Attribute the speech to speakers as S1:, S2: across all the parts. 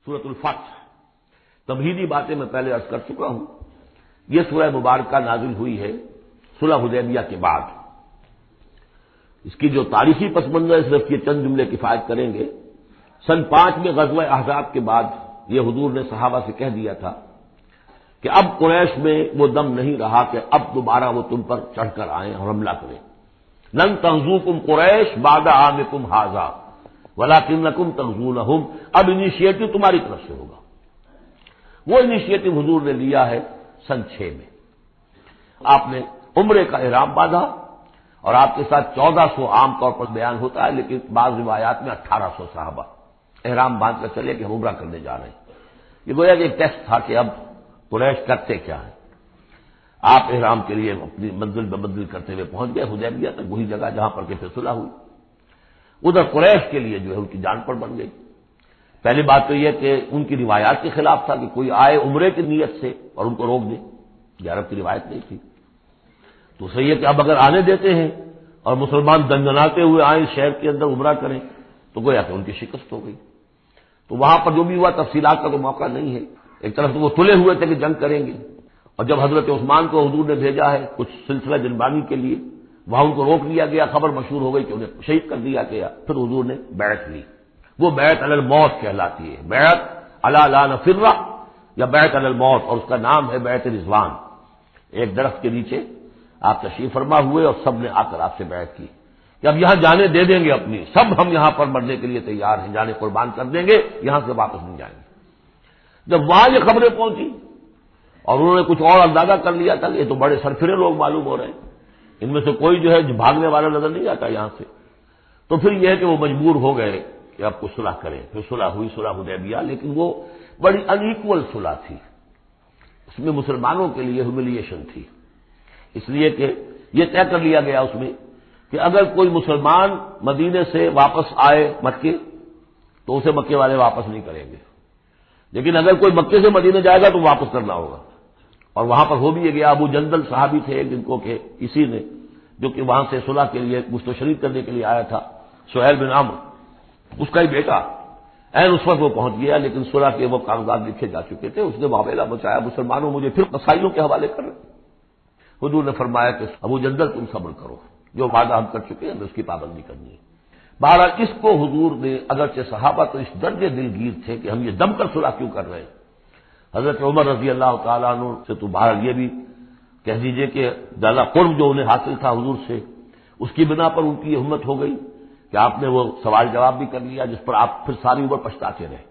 S1: سورۃ الفتح. تمہیدی باتیں میں پہلے عرض کر چکا ہوں. یہ سورہ مبارکہ نازل ہوئی ہے صلح حدیبیہ کے بعد. اس کی جو تاریخی پس منظر ہے صرف یہ چند جملے کفایت کریں گے. سن 5 میں غزوہ احزاب کے بعد یہ حضور نے صحابہ سے کہہ دیا تھا کہ اب قریش میں وہ دم نہیں رہا کہ اب دوبارہ وہ تم پر چڑھ کر آئیں اور حملہ کریں. لن تغزوکم قریش بعد عامکم ھذا ولکنکم تغزونہم. اب انیشیٹو تمہاری طرف سے ہوگا. وہ انیشیٹو حضور نے لیا ہے سن 6 میں. آپ نے عمرے کا احرام باندھا اور آپ کے ساتھ 1400 عام طور پر بیان ہوتا ہے لیکن بعض روایات میں 1800 صحابہ احرام باندھ کر چلے کہ ہم عمرہ کرنے جا رہے ہیں. یہ گویا کہ ایک ٹیسٹ تھا کہ اب قریش کرتے کیا ہے. آپ احرام کے لیے اپنی منزل بمنزل کرتے ہوئے پہنچ گئے حدیبیہ تک، وہی جگہ جہاں پر کہ پھر صلح ہوئی. ادھر قریش کے لیے جو ہے ان کی جان پر بن گئی. پہلی بات تو یہ کہ ان کی روایات کے خلاف تھا کہ کوئی آئے عمرے کی نیت سے اور ان کو روک دے. یہ عرب کی روایت نہیں تھی. تو صحیح ہے کہ اب اگر آنے دیتے ہیں اور مسلمان دندناتے ہوئے آئیں شہر کے اندر عمرہ کریں تو گویا کہ ان کی شکست ہو گئی. تو وہاں پر جو بھی ہوا تفصیلات کا تو موقع نہیں ہے. ایک طرف تو وہ تلے ہوئے تھے کہ جنگ کریں گے، اور جب حضرت عثمان کو حضور نے بھیجا ہے کچھ سلسلہ جنبانی کے لیے، وہاں ان کو روک لیا گیا. خبر مشہور ہو گئی کہ انہیں شہید کر دیا گیا. پھر حضور نے بیعت لی. وہ بیعت علی الموت کہلاتی ہے. بیعت علی لا نفر یا بیعت علی الموت، اور اس کا نام ہے بیعت رضوان. ایک درخت کے نیچے آپ تشریف فرما ہوئے اور سب نے آ کر آپ سے بیعت کی کہ اب یہاں جانے دے دیں گے اپنی، سب ہم یہاں پر مرنے کے لیے تیار ہیں، جانے قربان کر دیں گے، یہاں سے واپس نہیں جائیں گے. جب وہاں یہ خبریں پہنچی اور انہوں نے کچھ اور اندازہ کر لیا تھا کہ یہ تو بڑے سرفرے لوگ معلوم ہو رہے ہیں، ان میں سے کوئی جو ہے بھاگنے والا نظر نہیں آتا یہاں سے، تو پھر یہ ہے کہ وہ مجبور ہو گئے کہ اب کچھ صلح کریں. پھر صلح ہوئی، صلح حدیبیہ، لیکن وہ بڑی ان ایکول صلح تھی. اس میں مسلمانوں کے لیے ہیوملیشن تھی، اس لیے کہ یہ طے کر لیا گیا اس میں کہ اگر کوئی مسلمان مدینے سے واپس آئے مکے تو اسے مکے والے واپس نہیں کریں گے، لیکن اگر کوئی مکے سے مدینے جائے گا تو واپس کرنا ہوگا. اور وہاں پر ہو بھی یہ گیا. ابو جندل صحابی تھے جن کو کہ اسی نے جو کہ وہاں سے صلح کے لیے گشت و شریک کرنے کے لیے آیا تھا، سہیل بن عمرو، اس کا ہی بیٹا عین اس وقت وہ پہنچ گیا، لیکن صلح کے وہ کاغذات لکھے جا چکے تھے. اس نے معاملہ بچایا، مسلمانوں مجھے پھر قصائیوں کے حوالے کر رہے. حضور نے فرمایا کہ ابو جندل تم صبر کرو، جو وعدہ ہم کر چکے ہیں ہمیں اس کی پابندی کرنی ہے. بہرحال اس کو حضور نے، اگرچہ صحابہ تو اس درجے دلگیر تھے کہ ہم یہ دم کر صلح کیوں کر رہے ہیں. حضرت عمر رضی اللہ تعالیٰ عنہ سے تو بہرحال یہ بھی کہہ دیجئے کہ زیادہ قرب جو انہیں حاصل تھا حضور سے، اس کی بنا پر ان کی یہ ہمت ہو گئی کہ آپ نے وہ سوال جواب بھی کر لیا جس پر آپ پھر ساری عمر پچھتاتے رہے.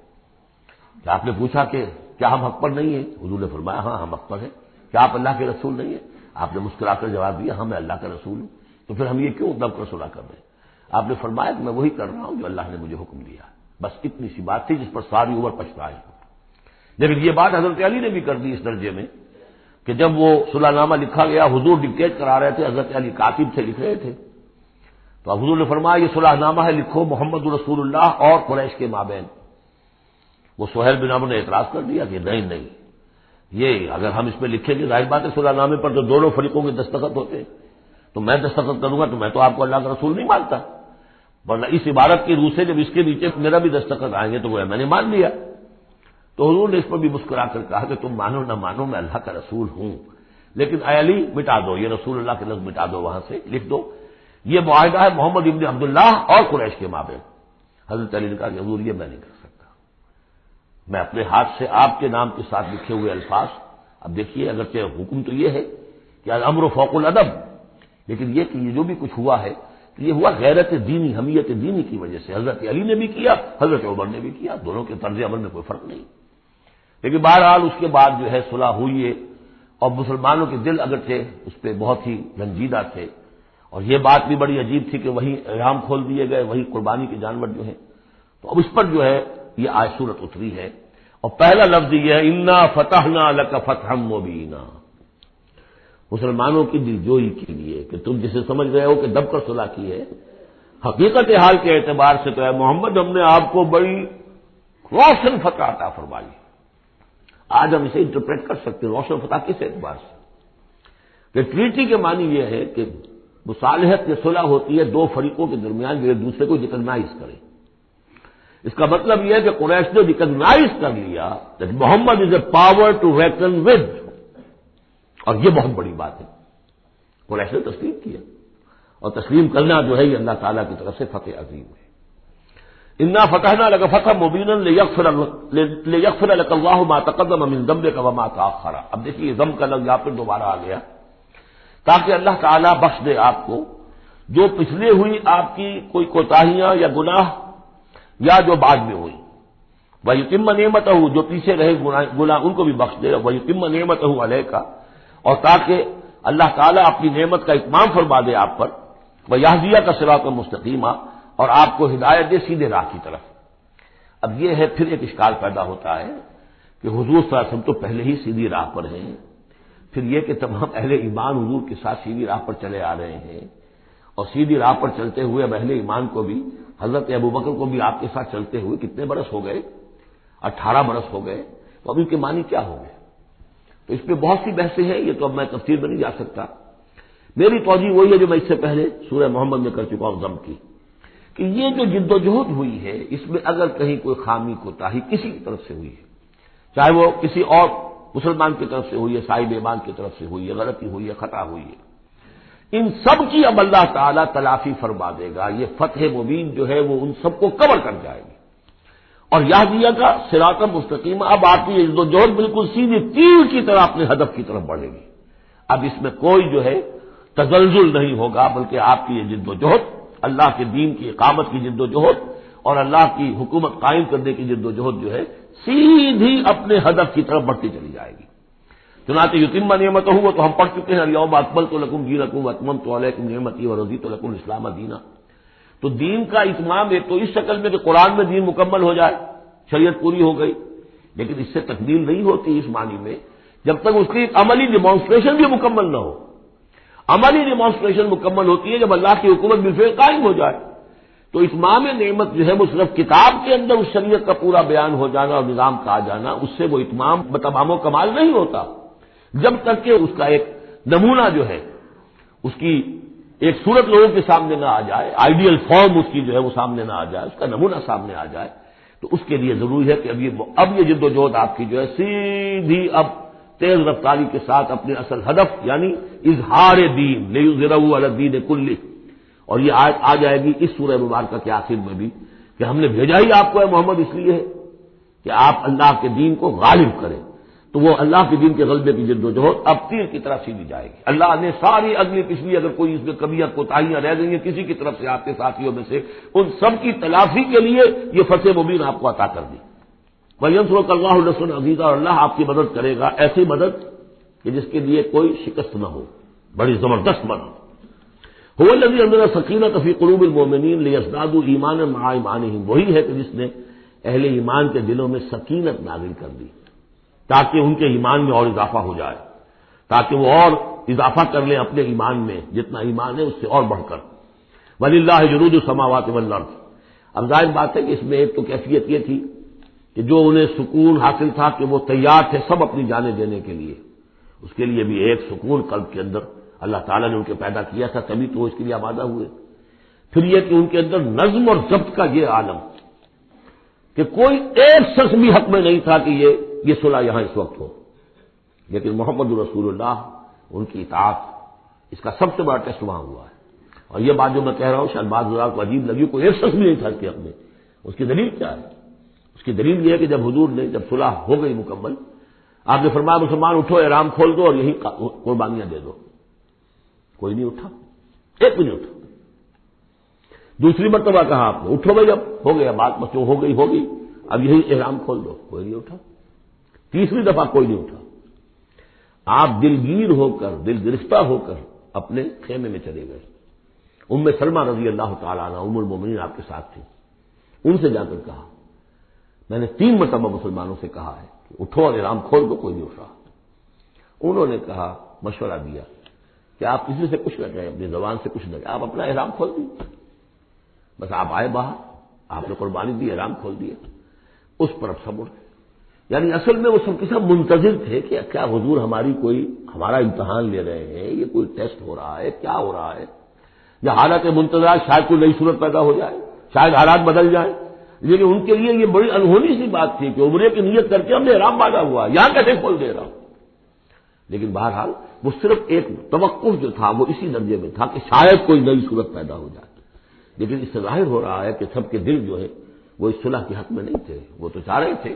S1: کہ آپ نے پوچھا کہ کیا ہم حق پر نہیں ہیں؟ حضور نے فرمایا ہاں ہم حق پر ہیں. کیا آپ اللہ کے رسول نہیں ہیں؟ آپ نے مسکرا کر جواب دیا ہاں میں اللہ کا رسول ہوں. تو پھر ہم یہ کیوں دم کر صلح کر رہے ہیں؟ آپ نے فرمایا کہ میں وہی کر رہا ہوں جو اللہ نے مجھے حکم دیا. بس اتنی سی بات تھی جس پر ساری عمر پچھتائے. لیکن یہ بات حضرت علی نے بھی کر دی اس درجے میں کہ جب وہ صلح نامہ لکھا گیا، حضور ڈکٹیٹ کرا رہے تھے، حضرت علی کاتب سے لکھ رہے تھے، تو اب حضور نے فرمایا یہ صلح نامہ ہے، لکھو محمد رسول اللہ اور قریش کے مابین. وہ سہیل بن عمرو نے اعتراض کر دیا کہ نہیں، یہ اگر ہم اس میں لکھیں گے ظاہر بات ہے صلح نامے پر تو دونوں فریقوں کے دستخط ہوتے ہیں، تو میں دستخط کروں گا تو میں تو آپ کو اللہ کا رسول نہیں مانتا، ورنہ اس عبارت کی روح سے جب اس کے نیچے میرا بھی دستخط آئیں گے تو وہ میں نے مان لیا. تو حضور نے اس پر بھی مسکرا کر کہا کہ تم مانو نہ مانو میں اللہ کا رسول ہوں، لیکن اے علی مٹا دو یہ رسول اللہ کے لفظ، مٹا دو وہاں سے، لکھ دو یہ معاہدہ ہے محمد ابن عبداللہ اور قریش کے مابین. حضرت علی نے کہا کہ حضور یہ میں نہیں کر سکتا، میں اپنے ہاتھ سے آپ کے نام کے ساتھ لکھے ہوئے الفاظ. اب دیکھیے اگرچہ حکم تو یہ ہے کہ الامر فوق الادب، لیکن یہ کہ یہ جو بھی کچھ ہوا ہے یہ ہوا غیرت دینی، حمیت دینی کی وجہ سے. حضرت علی نے بھی کیا، حضرت عمر نے بھی کیا، دونوں کے طرز عمل میں کوئی فرق نہیں. لیکن بہرحال اس کے بعد جو ہے صلح ہوئی ہے، اور مسلمانوں کے دل اگرچہ اس پہ بہت ہی رنجیدہ تھے، اور یہ بات بھی بڑی عجیب تھی کہ وہی احرام کھول دیے گئے، وہی قربانی کے جانور جو ہیں. تو اب اس پر جو ہے یہ آیت سورت اتری ہے، اور پہلا لفظ یہ ہے انا فتحنا لک فتحا مبینا، مسلمانوں کی دلجوئی کے لیے کہ تم جسے سمجھ رہے ہو کہ دب کر صلح کی ہے، حقیقت حال کے اعتبار سے تو ہے محمد ہم نے آپ کو بڑی روشن فتح عطا فرمائی. آج ہم اسے انٹرپریٹ کر سکتے ہیں روشن فتح کس اعتبار سے کہ ٹریٹی کے معنی یہ ہے کہ مصالحت کی صلح ہوتی ہے دو فریقوں کے درمیان جو ایک دوسرے کو ریکگنائز کریں. اس کا مطلب یہ ہے کہ قریش نے ریکگنائز کر لیا کہ Muhammad is a power to reckon with, اور یہ بہت بڑی بات ہے۔ قریش نے تسلیم کیا، اور تسلیم کرنا جو ہے یہ اللہ تعالیٰ کی طرف سے فتح عظیم ہے۔ انا فتحنا لك فتحا مبینا لیغفر لك الله ما تقدم من ذنبك وما تاخر۔ اب دیکھیے ذنب کا لفظ یہاں پھر دوبارہ آ گیا، تاکہ اللہ تعالیٰ بخش دے آپ کو جو پچھلے ہوئی آپ کی کوئی کوتاہیاں یا گناہ، یا جو بعد میں ہوئی۔ وَيُتِمَّ نِعْمَتَهُ، جو پیچھے رہے گناہ ان کو بھی بخش دے۔ وَيُتِمَّ نِعْمَتَهُ عَلَيْكَ، اور تاکہ اللہ تعالیٰ اپنی نعمت کا اتمام فرما دے آپ پر۔ وَيَهْدِيَكَ صِرَاطًا مُسْتَقِيمًا، اور آپ کو ہدایت دے سیدھے راہ کی طرف۔ اب یہ ہے پھر ایک اشکال پیدا ہوتا ہے کہ حضور صلی اللہ علیہ وسلم تو پہلے ہی سیدھی راہ پر ہیں، پھر یہ کہ تمام اہل ایمان حضور کے ساتھ سیدھی راہ پر چلے آ رہے ہیں، اور سیدھی راہ پر چلتے ہوئے اب اہل ایمان کو بھی، حضرت ابوبکر کو بھی آپ کے ساتھ چلتے ہوئے کتنے برس ہو گئے؟ 18 برس ہو گئے، تو اب ان کے معنی کیا ہو گئے؟ تو اس پہ بہت سی بحثیں ہیں، یہ تو اب میں تفصیل میں نہیں جا سکتا۔ میری توجہ وہی ہے جو میں اس سے پہلے سورہ محمد میں کر چکا ہوں ضم کی، کہ یہ جو جد و جہد ہوئی ہے اس میں اگر کہیں کوئی خامی کوتاہی کسی کی طرف سے ہوئی ہے، چاہے وہ کسی اور مسلمان کی طرف سے ہوئی ہے، صاحب ایمان کی طرف سے ہوئی ہے، غلطی ہوئی ہے، خطا ہوئی ہے، ان سب کی اب اللہ تعالیٰ تلافی فرما دے گا۔ یہ فتح مبین جو ہے وہ ان سب کو کور کر جائے گی، اور یہدیہ کا صراط مستقیم، اب آپ کی جد و جہد بالکل سیدھی تیر کی طرح اپنے ہدف کی طرف بڑھے گی۔ اب اس میں کوئی جو ہے تزلزل نہیں ہوگا، بلکہ آپ کی یہ جد و جہد، اللہ کے دین کی اقامت کی جد و جہد اور اللہ کی حکومت قائم کرنے کی جد و جہد جو ہے سیدھی اپنے ہدف کی طرف بڑھتی چلی جائے گی۔ چنانچہ یتم نعمتہ، وہ تو ہم پڑھ چکے ہیں، الیوم اکملت لکم دینکم واتممت علیکم نعمتی ورضیت لکم الاسلام دینا۔ تو دین کا اتمام ایک تو اس شکل میں کہ قرآن میں دین مکمل ہو جائے، شریعت پوری ہو گئی، لیکن اس سے تکمیل نہیں ہوتی اس معنی میں جب تک اس کی ایک عملی ڈیمانسٹریشن بھی مکمل نہ ہو۔ عملی ڈیمانسٹریشن مکمل ہوتی ہے جب اللہ کی حکومت بالفعل قائم ہو جائے۔ تو اتمام نعمت جو ہے وہ صرف کتاب کے اندر اس شریعت کا پورا بیان ہو جانا اور نظام کا آ جانا، اس سے وہ اتمام تمام و کمال نہیں ہوتا جب تک کہ اس کا ایک نمونہ جو ہے، اس کی ایک صورت لوگوں کے سامنے نہ آ جائے، آئیڈیل فارم اس کی جو ہے وہ سامنے نہ آ جائے، اس کا نمونہ سامنے آ جائے۔ تو اس کے لیے ضروری ہے کہ اب یہ جد و جہد آپ کی جو ہے سیدھی اب تیز رفتاری کے ساتھ اپنے اصل ہدف یعنی اظہار دین لیظہرہ علی الدین کلہ، اور یہ آ جائے گی اس سورہ مبارکہ کے آخر میں بھی کہ ہم نے بھیجا ہی آپ کو ہے محمد اس لیے ہے کہ آپ اللہ کے دین کو غالب کریں۔ تو وہ اللہ کے دین کے غلبے کی جد و جہد اب تیر کی طرف سیدھی جائے گی۔ اللہ نے ساری اگلی پچھلی اگر کوئی اس میں کمیاں کوتاہیاں رہ گئی ہیں کسی کی طرف سے آپ کے ساتھیوں میں سے، ان سب کی تلافی کے لیے یہ فتح مبین آپ کو عطا کر دی۔ وَيَنصُرَكَ اللَّهُ نَصْرًا عَزِيزًا، اور اللہ آپ کی مدد کرے گا ایسی مدد کہ جس کے لیے کوئی شکست نہ ہو، بڑی زبردست مدد۔ هُوَ الَّذِي أَنزَلَ السَّكِينَةَ فِي قُلُوبِ الْمُؤْمِنِينَ لِيَزْدَادُوا إِيمَانًا مَعَ إِيمَانِهِمْ، وہی ہے کہ جس نے اہل ایمان کے دلوں میں سکینت نازل کر دی تاکہ ان کے ایمان میں اور اضافہ ہو جائے، تاکہ وہ اور اضافہ کر لیں اپنے ایمان میں، جتنا ایمان ہے اس سے اور بڑھ کر۔ وَلِلَّهِ جُنُودُ السَّمَاوَاتِ وَالْأَرْضِ، اب ظاہر بات ہے کہ اس میں ایک تو کیفیت یہ تھی کہ جو انہیں سکون حاصل تھا کہ وہ تیار تھے سب اپنی جانیں دینے کے لیے، اس کے لیے بھی ایک سکون قلب کے اندر اللہ تعالیٰ نے ان کے پیدا کیا تھا، تبھی تو وہ اس کے لیے آمادہ ہوئے۔ پھر یہ کہ ان کے اندر نظم اور ضبط کا یہ عالم کہ کوئی ایک شخص بھی حق میں نہیں تھا کہ یہ صلح یہاں اس وقت ہو، لیکن محمد رسول اللہ ان کی اطاعت، اس کا سب سے بڑا ٹیسٹ وہاں ہوا ہے۔ اور یہ بات جو میں کہہ رہا ہوں شاید بعض حضرات کو عجیب لگی، کوئی ایک شخص بھی نہیں تھا اس کے حق میں، اس کی دلیل کیا ہے؟ اس کی دلیل یہ ہے کہ جب حضور نے جب صلح ہو گئی مکمل، آپ نے فرمایا مسلمان اٹھو، احرام کھول دو اور یہی قربانیاں دے دو۔ کوئی نہیں اٹھا، ایک بھی نہیں اٹھا۔ دوسری مرتبہ کہا آپ نے اٹھو بھائی، اب ہو گیا بات، بس جو ہو گئی ہوگی، اب یہی احرام کھول دو، کوئی نہیں اٹھا۔ تیسری دفعہ کوئی نہیں اٹھا۔ آپ دلگیر ہو کر، دل گرفتہ ہو کر اپنے خیمے میں چلے گئے۔ ام سلمہ رضی اللہ تعالیٰ عنہ ام المومنین آپ کے ساتھ تھی، ان سے جا کر کہا، میں نے 3 مرتبہ مسلمانوں سے کہا ہے کہ اٹھو اور احرام کھول دو، کوئی نہیں اٹھ رہا۔ انہوں نے کہا، مشورہ دیا کہ آپ کسی سے کچھ نہ کہیں، اپنی زبان سے کچھ نہ کہیں، آپ اپنا احرام کھول دیجیے۔ بس آپ آئے باہر، آپ نے قربانی دی، احرام کھول دیا، اس پر اب سب اٹھ گئے۔ یعنی اصل میں وہ سب کے سب منتظر تھے کہ کیا حضور ہمارا امتحان لے رہے ہیں، یہ کوئی ٹیسٹ ہو رہا ہے، کیا ہو رہا ہے، یا حالت منتظرات شاید کوئی نئی صورت پیدا ہو جائے، شاید حالات بدل جائیں۔ لیکن ان کے لیے یہ بڑی انہونی سی بات تھی کہ عمرے کی نیت کر کے ہم نے احرام باندھا ہوا، یہاں کیسے کھول دے رہا ہوں؟ لیکن بہرحال وہ صرف ایک توقف جو تھا وہ اسی درجے میں تھا کہ شاید کوئی نئی صورت پیدا ہو جائے، لیکن اس سے ظاہر ہو رہا ہے کہ سب کے دل جو ہے وہ اس صلح کے حق میں نہیں تھے، وہ تو چاہ رہے تھے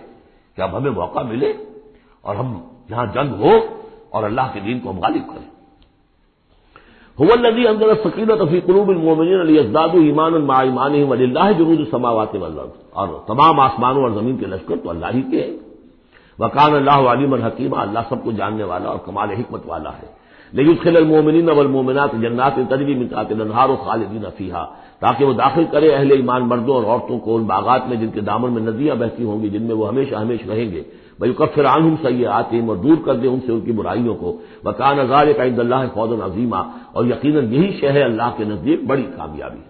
S1: کہ اب ہمیں موقع ملے اور ہم یہاں جنگ ہو اور اللہ کے دین کو ہم غالب کریں۔ هو الذي انزل السکینۃ فی قلوب المؤمنین لیزدادوا ایمانا مع ایمانہم وللہ جنود السماوات والارض، اور تمام آسمانوں اور زمین کے لشکر تو اللہ ہی کے ہیں۔ وکان اللہ علیما حکیما، اللہ سب کو جاننے والا اور کمال حکمت والا ہے۔ لیدخل المؤمنین والمؤمنات جنات تجری من تحتها الانہار خالدین فیہا، تاکہ وہ داخل کرے اہل ایمان مردوں اور عورتوں کو ان باغات میں جن کے دامن میں ندیاں بہتی ہوں گی، جن میں وہ ہمیشہ ہمیشہ رہیں گے۔ وَيُكَفِّرْ عَنْهُمْ سَيِّئَاتِهِمْ، اور دور کر دے ان سے ان کی برائیوں کو۔ وَكَانَ ذَلِكَ عِندَ اللَّهِ فَوْزًا عَظِيمًا، اور یقیناً یہی شے ہے اللہ کے نزدیک بڑی کامیابی۔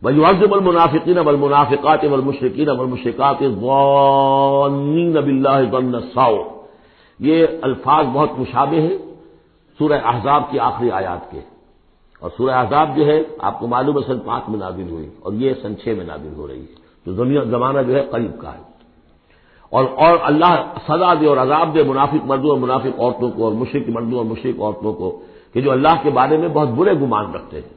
S1: وَيُعَذِّبُ الْمُنَافِقِينَ وَالْمُنَافِقَاتِ وَالْمُشْرِكِينَ وَالْمُشْرِكَاتِ الظَّانِّينَ بِاللَّهِ ظَنَّ السَّوْءِ، یہ الفاظ بہت مشابہ ہیں سورہ احزاب کی آخری آیات کے، اور سورہ احزاب جو ہے آپ کو معلوم ہے سن 5 میں نازل ہوئی اور یہ سن 6 میں نازل ہو رہی ہے، تو زمانہ جو ہے قریب کا ہے۔ اور اللہ سزا دے اور عذاب دے منافق مردوں اور منافق عورتوں کو، اور مشرک مردوں اور مشرک عورتوں کو کہ جو اللہ کے بارے میں بہت برے گمان رکھتے ہیں۔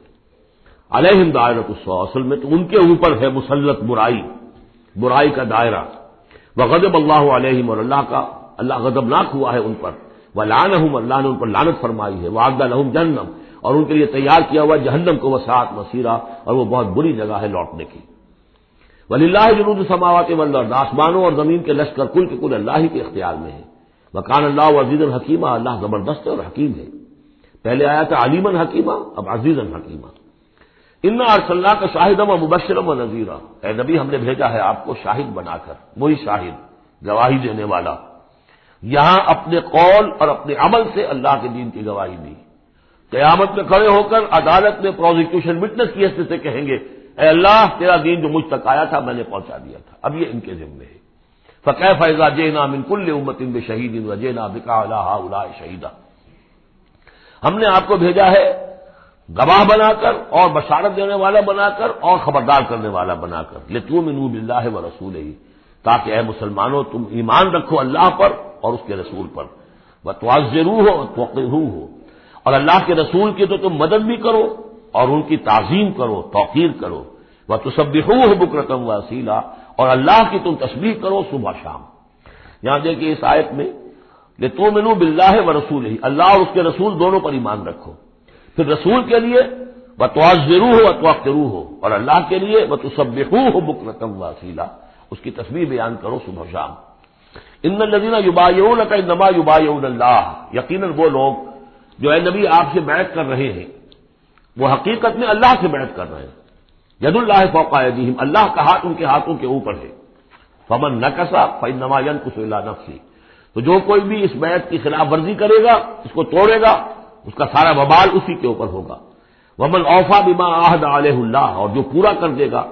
S1: علیہم دائرۃ السوء، اصل میں تو ان کے اوپر ہے مسلط برائی کا دائرہ۔ وغضب اللہ علیہم، اور اللہ غضبناک ہوا ہے ان پر۔ ولعنہم، اللہ نے ان پر لعنت فرمائی ہے۔ وعد لہم جہنم، اور ان کے لیے تیار کیا ہوا جہنم کو وسعت مصیرا، اور وہ بہت بری جگہ ہے لوٹنے کی۔ وللہ جنود السماوات والارض، آسمانوں اور زمین کے لشکر کل کے کل اللہ ہی کے اختیار میں ہے۔ وکان اللہ عزیزا حکیما، اللہ زبردست ہے اور حکیم ہے۔ پہلے آیا تھا علیما حکیما، اب عزیزا حکیما۔ انا ارسلناک شاہدا ومبشرا ونذیرا، اے نبی ہم نے بھیجا ہے آپ کو شاہد بنا کر، وہی شاہد گواہی دینے والا۔ یہاں اپنے قول اور اپنے عمل سے اللہ کے دین کی گواہی دی۔ قیامت میں کھڑے ہو کر عدالت میں پروزیکیوشن وٹنس کی حیثیت سے کہیں گے اے اللہ تیرا دین جو مجھ تک آیا تھا میں نے پہنچا دیا تھا، اب یہ ان کے ذمے ہے۔ فکیف اذا جئنا من کل امۃ بشہید وجئنا بک علی ہؤلاء شہیدا، ہم نے آپ کو بھیجا ہے گواہ بنا کر اور بشارت دینے والا بنا کر اور خبردار کرنے والا بنا کر، لتؤمنوا باللہ ورسولہ، تاکہ اے مسلمانوں تم ایمان رکھو اللہ پر اور اس کے رسول پر، وتعزروہ وتوقروہ، اور اللہ کے رسول کی تو تم مدد بھی کرو اور ان کی تعظیم کرو، توقیر کرو، وتسبحوہ بکرۃ واصیلا، اور اللہ کی تم تسبیح کرو صبح شام۔ یہاں دیکھیے اس آیت میں لتؤمنوا باللہ ورسولہ، اللہ اور اس کے رسول دونوں پر ایمان رکھو، پھر رسول کے لیے وتعزروہ وتوقروہ، اور اللہ کے لیے وتسبحوہ بکرۃ واصیلا، اس کی تسبیح بیان کرو صبح شام۔ ان الذین یبایعونک انما یبایعون اللہ، یقیناً وہ لوگ جو اے نبی آپ سے بیعت کر رہے ہیں وہ حقیقت میں اللہ سے بیعت کر رہے ہیں۔ ید اللہ فوق ایدیہم، اللہ کا ہاتھ ان کے ہاتھوں کے اوپر ہے۔ فمن نکث فانما ینکث الی نفسہ، تو جو کوئی بھی اس بیعت کی خلاف ورزی کرے گا، اس کو توڑے گا، اس کا سارا وبال اسی کے اوپر ہوگا۔ ومن اوفی بما عاہد علیہ اللہ، اور جو پورا کر دے گا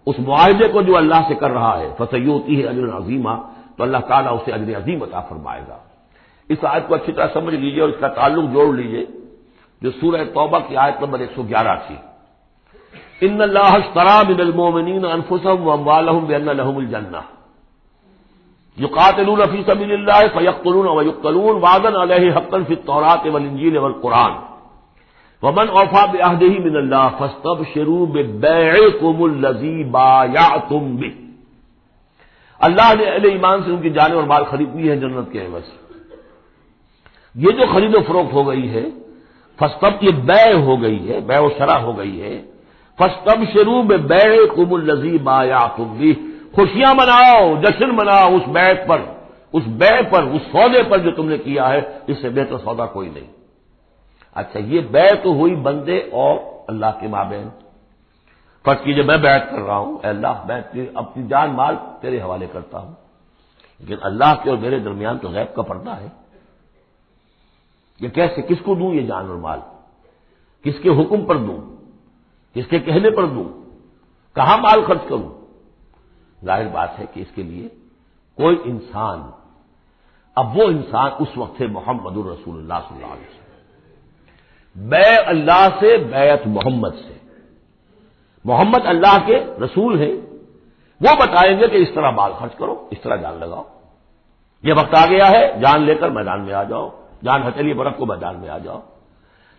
S1: اس معاہدے کو جو اللہ سے کر رہا ہے، فسیؤتیہ اجرا عظیما، تو اللہ تعالیٰ اسے اجر عظیم عطا فرمائے گا۔ اس آیت کو اچھی طرح سمجھ لیجئے اور اس کا تعلق جوڑ لیجئے جو سورہ توبہ کی آیت نمبر 111 تھی۔ ان اللہ اشتری من المؤمنین انفسهم واموالهم بان لهم الجنہ یقاتلون فی سبیل اللہ فیقتلون ویقتلون وعدا علیہ حقا فی التوراۃ والانجیل والقرآن ومن اوفی بعہدہ من اللہ فاستبشروا ببیعکم الذی بایعتم بہ، اللہ نے اہل ایمان سے ان کی جانیں اور مال خرید لی ہے جنت کے عوض۔ یہ جو خرید و فروخت ہو گئی ہے فاستب، یہ بیع ہو گئی ہے، بیع و شرع ہو گئی ہے۔ فاستبشروا ببیعکم الذی بایعتم بہ، خوشیاں مناؤ، جشن مناؤ اس بیع پر، اس بیع پر، اس سودے پر جو تم نے کیا ہے، اس سے بہتر سودا کوئی نہیں۔ اچھا یہ بیع تو ہوئی بندے اور اللہ کے مابین۔ فرض کیجئے میں بیعت کر رہا ہوں، اے اللہ میں اپنی جان مال تیرے حوالے کرتا ہوں، لیکن اللہ کے اور میرے درمیان تو غیب کا پردہ ہے۔ یہ کیسے، کس کو دوں یہ جان اور مال، کس کے حکم پر دوں، کس کے کہنے پر دوں، کہاں مال خرچ کروں؟ ظاہر بات ہے کہ اس کے لیے کوئی انسان، اب وہ انسان اس وقت ہے محمد الرسول اللہ صلی اللہ علیہ وسلم، بیع اللہ سے، بیعت محمد سے۔ محمد اللہ کے رسول ہیں، وہ بتائیں گے کہ اس طرح مال خرچ کرو، اس طرح جان لگاؤ، یہ وقت آ گیا ہے جان لے کر میدان میں آ جاؤ، جان ہتھیلی برف کو میدان میں آ جاؤ۔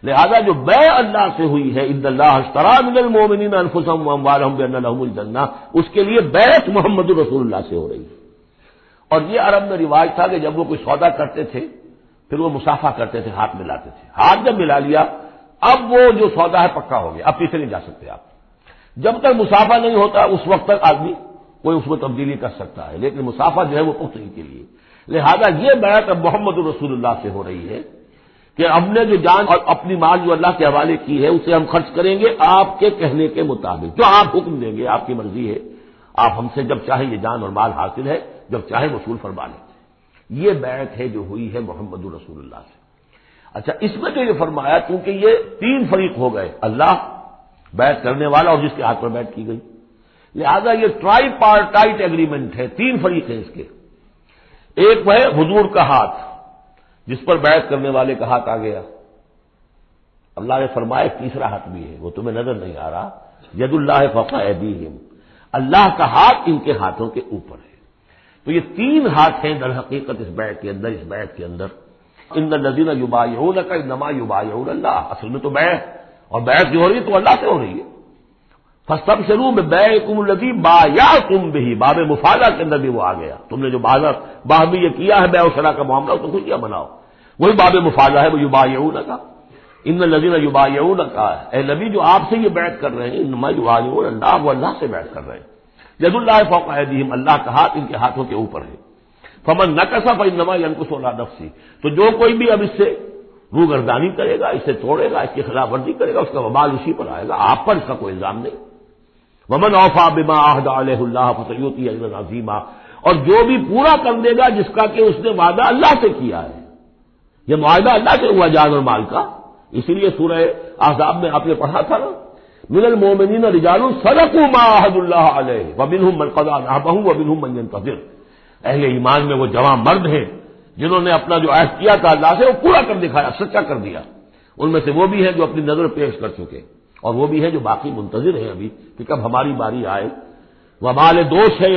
S1: لہذا جو بیع اللہ سے ہوئی ہے، ان اللہ اشتری من المؤمنین انفسهم واموالهم بان لهم الجنہ، اس کے لیے بیعت محمد رسول اللہ سے ہو رہی ہے۔ اور یہ عرب میں رواج تھا کہ جب وہ کوئی سودا کرتے تھے پھر وہ مصافحہ کرتے تھے، ہاتھ ملاتے تھے، ہاتھ جب ملا لیا اب وہ جو سودا ہے پکا ہو گیا، اب پیچھے نہیں جا سکتے آپ۔ جب تک مصافحہ نہیں ہوتا اس وقت تک آدمی کوئی اس میں تبدیلی کر سکتا ہے، لیکن مصافحہ جو ہے وہ پختگی کے لیے۔ لہذا یہ بیعت اب محمد رسول اللہ سے ہو رہی ہے کہ ہم نے جو جان اور اپنی مال جو اللہ کے حوالے کی ہے اسے ہم خرچ کریں گے آپ کے کہنے کے مطابق، جو آپ حکم دیں گے، آپ کی مرضی ہے، آپ ہم سے جب چاہیں یہ جان اور مال حاصل ہے، جب چاہیں وصول فرما لیں۔ یہ بیعت ہے جو ہوئی ہے محمد رسول اللہ سے۔ اچھا، اس میں جو یہ فرمایا کیونکہ یہ تین فریق ہو گئے، اللہ، بیعت کرنے والا اور جس کے ہاتھ پر بیعت کی گئی، لہذا یہ ٹرائی پارٹائٹ ایگریمنٹ ہے، تین فریق ہیں اس کے۔ ایک وہ ہے حضور کا ہاتھ جس پر بیعت کرنے والے کا ہاتھ آ گیا، اللہ نے فرمایا ایک تیسرا ہاتھ بھی ہے، وہ تمہیں نظر نہیں آ رہا، ید اللہ فوق ایدیہم، اللہ کا ہاتھ ان کے ہاتھوں کے اوپر ہے۔ تو یہ تین ہاتھ ہیں در حقیقت اس بیعت کے اندر، اس بیعت کے اندر۔ ان الذین یبایعونک انما یبایعون اللہ، اصل میں تو بیعت، اور بیعت جو ہو رہی ہے تو اللہ سے ہو رہی ہے۔ فاستبشروا ببیعکم الذی بایعتم بہ، باب مفاعلہ کے اندر بھی وہ آ گیا، تم نے جو باہمی یہ کیا ہے بیع و شراء کا معاملہ، تو خوشیاں مناؤ، وہی باب مفاعلہ ہے، وہ یبایعونک، ان الذین یبایعونک، اے نبی جو آپ سے یہ بیعت کر رہے ہیں، انما یبایعون اللہ، وہ اللہ سے بیعت کر رہے ہیں۔ ید اللہ فوق ایدیہم، اللہ کا ہاتھ ان کے ہاتھوں کے اوپر ہے۔ فمن نکث فانما ینکث علی نفسہ، تو جو کوئی بھی اب اس سے روگردانی کرے گا، اسے توڑے گا، اس کی خلاف ورزی کرے گا، اس کا وبال اسی پر آئے گا، آپ پر اس کا کوئی الزام نہیں۔ ومن اوفی بما عہد علیہ اللہ فسیؤتیہ اجرا عظیما، اور جو بھی پورا کر دے گا جس کا کہ اس نے وعدہ اللہ سے کیا ہے، یہ معاہدہ اللہ سے ہوا جان اور مال کا۔ اسی لیے سورہ احزاب میں آپ نے پڑھا تھا نا، من المؤمنین رجال صدقوا ما عہد اللہ علیہ ومنہم من قضی نحبہ ومنہم من ینتظر، اہل ایمان میں وہ جوان مرد ہیں جنہوں نے اپنا جو عہد کیا تھا اللہ سے وہ پورا کر دکھایا، سچا کر دیا۔ ان میں سے وہ بھی ہیں جو اپنی نظر پیش کر چکے، اور وہ بھی ہیں جو باقی منتظر ہیں ابھی کہ کب ہماری باری آئے۔ وبال دوش ہے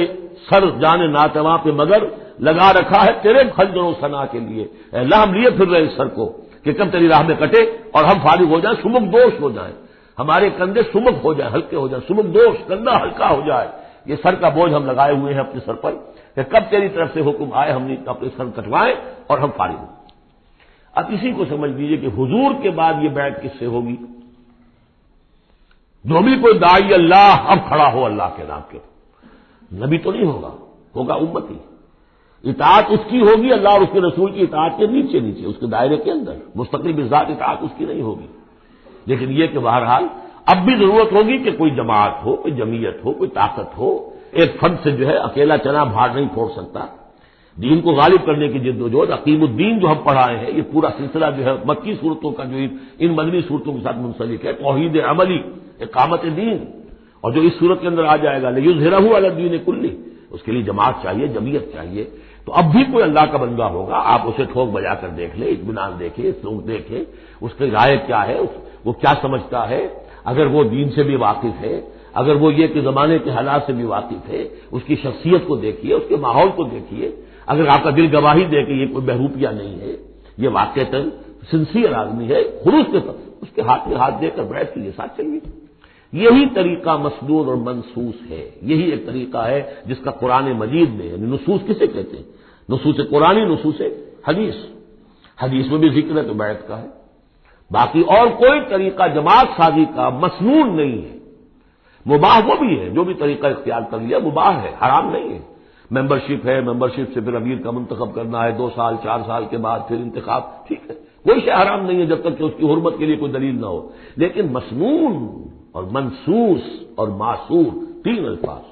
S1: سر جان ناتواں پہ مگر لگا رکھا ہے تیرے خنجر و ثنا کے لیے، اے اللہ ہم لیے پھر رہے اس سر کو کہ کب تیری راہ میں کٹے اور ہم فارغ ہو جائیں، سمک دوش ہو جائیں، ہمارے کندھے سمک ہو جائیں، ہلکے ہو جائیں، سمک دوش، کندھا ہلکا ہو جائے۔ یہ سر کا بوجھ ہم لگائے ہوئے ہیں اپنے سر پر کہ کب تیری طرف سے حکم آئے ہم نے اپنے سر کٹوائیں اور ہم فارغ ہوں۔ اب اسی کو سمجھ لیجیے کہ حضور کے بعد یہ بیعت کس سے ہوگی؟ جو بھی کوئی داعی اللہ اب کھڑا ہو اللہ کے نام کے، نبی تو نہیں ہوگا، ہوگا امتی، اطاعت اس کی ہوگی، اللہ اور اس کے رسول کی اطاعت کے نیچے نیچے، اس کے دائرے کے اندر، مستقل بذات اطاعت اس کی نہیں ہوگی۔ لیکن یہ کہ بہرحال اب بھی ضرورت ہوگی کہ کوئی جماعت ہو، کوئی جمعیت ہو، کوئی طاقت ہو، ایک فرد سے جو ہے اکیلا چنا بھاڑ نہیں پھوڑ سکتا۔ دین کو غالب کرنے کی جد و جہد، عقیم الدین جو ہم پڑھائے ہیں، یہ پورا سلسلہ جو ہے مکی صورتوں کا جو ان مدنی صورتوں کے ساتھ منسلک ہے، توحید عملی، اقامت دین، اور جو اس صورت کے اندر آ جائے گا لیظہرہ علی الدین کلہ، اس کے لیے جماعت چاہیے، جمعیت چاہیے۔ تو اب بھی کوئی اللہ کا بندہ ہوگا، آپ اسے ٹھوک بجا کر دیکھ لیں، اطمینان دیکھیں، سوچ دیکھیں، اس کی رائے کیا ہے، وہ کیا سمجھتا ہے، اگر وہ دین سے بھی واقف ہے، اگر وہ یہ کہ زمانے کے حالات سے بھی واقف ہے، اس کی شخصیت کو دیکھیے، اس کے ماحول کو دیکھیے، اگر آپ کا دل گواہی دے کہ یہ کوئی بہروپیہ نہیں ہے، یہ واقعتاً سنسیئر آدمی ہے، خلوص کے ساتھ اس کے ہاتھ میں ہاتھ دے کر بیٹھ کے یہ ساتھ چلیے۔ یہی طریقہ مسنون اور منصوص ہے، یہی ایک طریقہ ہے جس کا قرآن مجید میں، یعنی نصوص کسے کہتے ہیں؟ نصوص قرآنی، نصوص حدیث، حدیث میں بھی ذکر ہے تو بیعت کا ہے۔ باقی اور کوئی طریقہ جماعت سازی کا مسنون نہیں ہے، مباح وہ بھی ہے، جو بھی طریقہ اختیار کر لیا مباح ہے، حرام نہیں ہے۔ ممبرشپ ہے، ممبرشپ سے پھر امیر کا منتخب کرنا ہے، 2 سال 4 سال کے بعد پھر انتخاب، ٹھیک ہے، کوئی شے حرام نہیں ہے جب تک کہ اس کی حرمت کے لیے کوئی دلیل نہ ہو۔ لیکن مسنون اور منصوص اور معصور، 3 الفاظ۔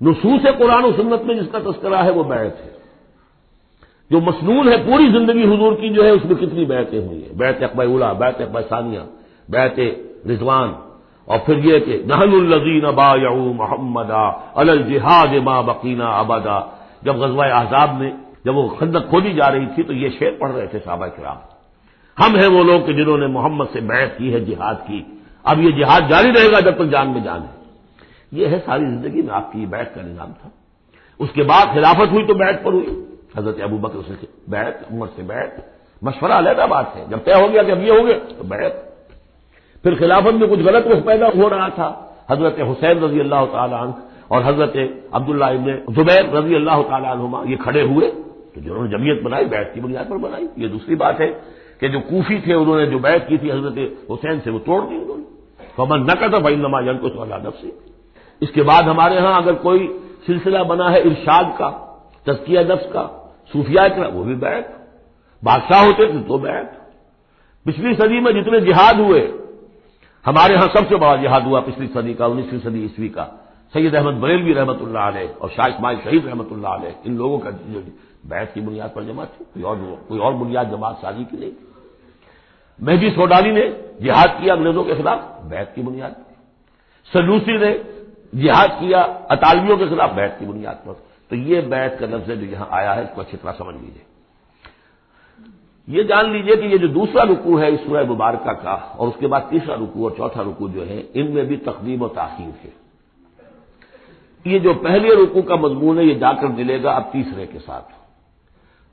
S1: نصوص قرآن و سنت میں جس کا تذکرہ ہے وہ بیعت ہے۔ جو مسنون ہے پوری زندگی حضور کی جو ہے اس میں کتنی بیعتیں ہوئی ہیں، بیعت عقبہ اولیٰ، بیعت عقبہ ثانیہ، بیعت رضوان، اور پھر یہ کہ نحن الذین بایعوا محمدا علی الجہاد ما بقینا ابدا۔ جب غزوہ احزاب میں جب وہ خندق کھودی جا رہی تھی تو یہ شعر پڑھ رہے تھے صحابہ کرام، ہم ہیں وہ لوگ کہ جنہوں نے محمد سے بیعت کی ہے جہاد کی، اب یہ جہاد جاری رہے گا جب تک جان میں جان ہے۔ یہ ہے ساری زندگی میں آپ کی یہ بیعت کا نظام تھا. اس کے بعد خلافت ہوئی تو بیعت پر ہوئی. حضرت ابو بکر سے بیعت، عمر سے بیعت، مشورہ علیحدہ بات ہے. جب طے ہو گیا کہ اب یہ ہو گیا تو بیعت. پھر خلافت میں کچھ غلط رخ پیدا ہو رہا تھا. حضرت حسین رضی اللہ تعالی عنہ اور حضرت عبداللہ ابن زبیر رضی اللہ تعالی عنہما یہ کھڑے ہوئے تو جنہوں نے جمعیت بنائی بیعت کی بنیاد پر بنائی. یہ دوسری بات ہے کہ جو کوفی تھے انہوں نے جو بیعت کی تھی حضرت حسین سے وہ توڑ دی انہوں نے. فمن نقض فإنما ينقض على نفسه. اس کے بعد ہمارے ہاں اگر کوئی سلسلہ بنا ہے ارشاد کا، تزکیہ نفس کا، صوفیاء کا، وہ بھی بیعت. بادشاہ ہوتے تھے تو بیعت. پچھلی صدی میں جتنے جہاد ہوئے، ہمارے ہاں سب سے بڑا جہاد ہوا پچھلی صدی کا، 19ویں صدی عیسوی کا، سید احمد بریلوی رحمۃ اللہ علیہ اور شاہ اسماعیل شہید رحمۃ اللہ علیہ، ان لوگوں کا جو بیعت کی بنیاد پر جماعت تھی. کوئی اور بنیاد جماعت سازی کی نہیں. مہدی سوڈانی نے جہاد کیا انگریزوں کے خلاف بیعت کی بنیاد پر. سنوسی نے جہاد کیا اطالویوں کے خلاف بیعت کی بنیاد پر. تو یہ بیعت کا لفظ جو یہاں آیا ہے اس کو اچھی طرح سمجھ لیجیے. یہ جان لیجئے کہ یہ جو دوسرا رکوع ہے اس سورہ مبارکہ کا، اور اس کے بعد تیسرا رکوع اور چوتھا رکوع جو ہے، ان میں بھی تقدیم و تاخیر ہے. یہ جو پہلے رکوع کا مضمون ہے یہ جا کر ملے گا اب تیسرے کے ساتھ،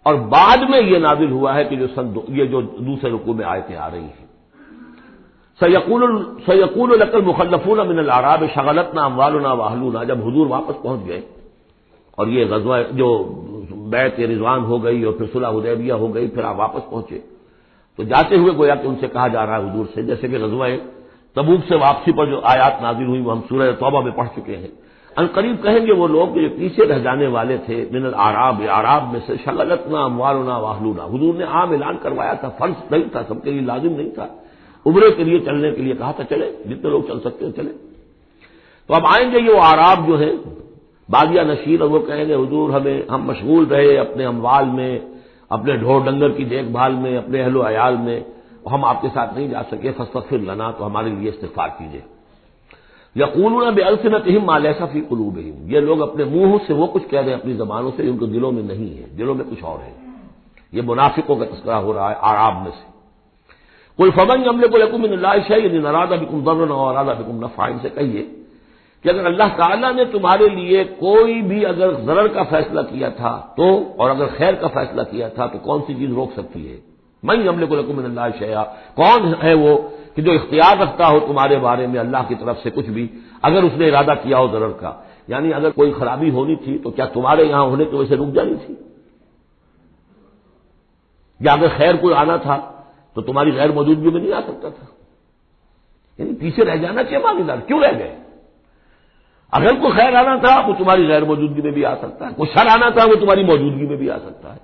S1: اور بعد میں یہ نازل ہوا ہے کہ یہ جو دوسرے رکوع میں آیتیں آ رہی ہیں. سیقول لک المخلفون من الاعراب شغلتنا اموالنا واہلونا. جب حضور واپس پہنچ گئے اور یہ غزوہ جو بیعت رضوان ہو گئی اور پھر صلح حدیبیہ ہو گئی، پھر آپ واپس پہنچے تو جاتے ہوئے گویا کہ ان سے کہا جا رہا ہے حضور سے، جیسے کہ غزوہ تبوک سے واپسی پر جو آیات نازل ہوئی وہ ہم سورہ توبہ میں پڑھ چکے ہیں. ان قریب کہیں گے وہ لوگ جو پیچھے رہ جانے والے تھے، من الاعراب، اعراب میں سے، شغلتنا اموالنا واہلونا. حضور نے عام اعلان کروایا تھا، فرض نہیں تھا، سب کے لیے لازم نہیں تھا. عمرے کے لیے چلنے کے لیے کہا تھا چلے، جتنے لوگ چل سکتے ہیں چلے. تو اب آئیں گے یہ وہ اعراب جو ہیں بادیہ نشین، اور وہ کہیں گے حضور ہم مشغول رہے اپنے اموال میں، اپنے ڈھور ڈنگر کی دیکھ بھال میں، اپنے اہل و عیال میں، ہم آپ کے ساتھ نہیں جا سکے، فاستغفر لنا، تو ہمارے لیے استغفار کیجیے. یقولون بألسنتہم ما لیس فی قلوبہم. یہ لوگ اپنے منہ سے وہ کچھ کہہ رہے ہیں اپنی زبانوں سے ان کے دلوں میں نہیں ہے، دلوں میں کچھ اور ہے. یہ منافقوں کا تذکرہ ہو رہا ہے اعراب میں سے. قل فمن یملک لکم من اللہ شیئا ان اراد بکم ضرا او اراد بکم نفعا. ان سے کہیے کہ اگر اللہ تعالیٰ نے تمہارے لیے کوئی بھی اگر ضرر کا فیصلہ کیا تھا تو، اور اگر خیر کا فیصلہ کیا تھا تو کون سی چیز روک سکتی ہے؟ من یملک لکم من اللہ شیئا، کون ہے وہ کہ جو اختیار رکھتا ہو تمہارے بارے میں اللہ کی طرف سے کچھ بھی، اگر اس نے ارادہ کیا ہو ضرر کا. یعنی اگر کوئی خرابی ہونی تھی تو کیا تمہارے یہاں ہونے کی وجہ سے رک جانی تھی؟ یا اگر خیر کوئی آنا تھا تو تمہاری غیر موجودگی میں نہیں آ سکتا تھا؟ یعنی پیچھے رہ جانا چاہیے ماندار، کیوں رہ گئے؟ اگر کوئی خیر آنا تھا وہ تمہاری غیر موجودگی میں بھی آ سکتا ہے، کوئی شر آنا تھا وہ تمہاری موجودگی میں بھی آ سکتا ہے.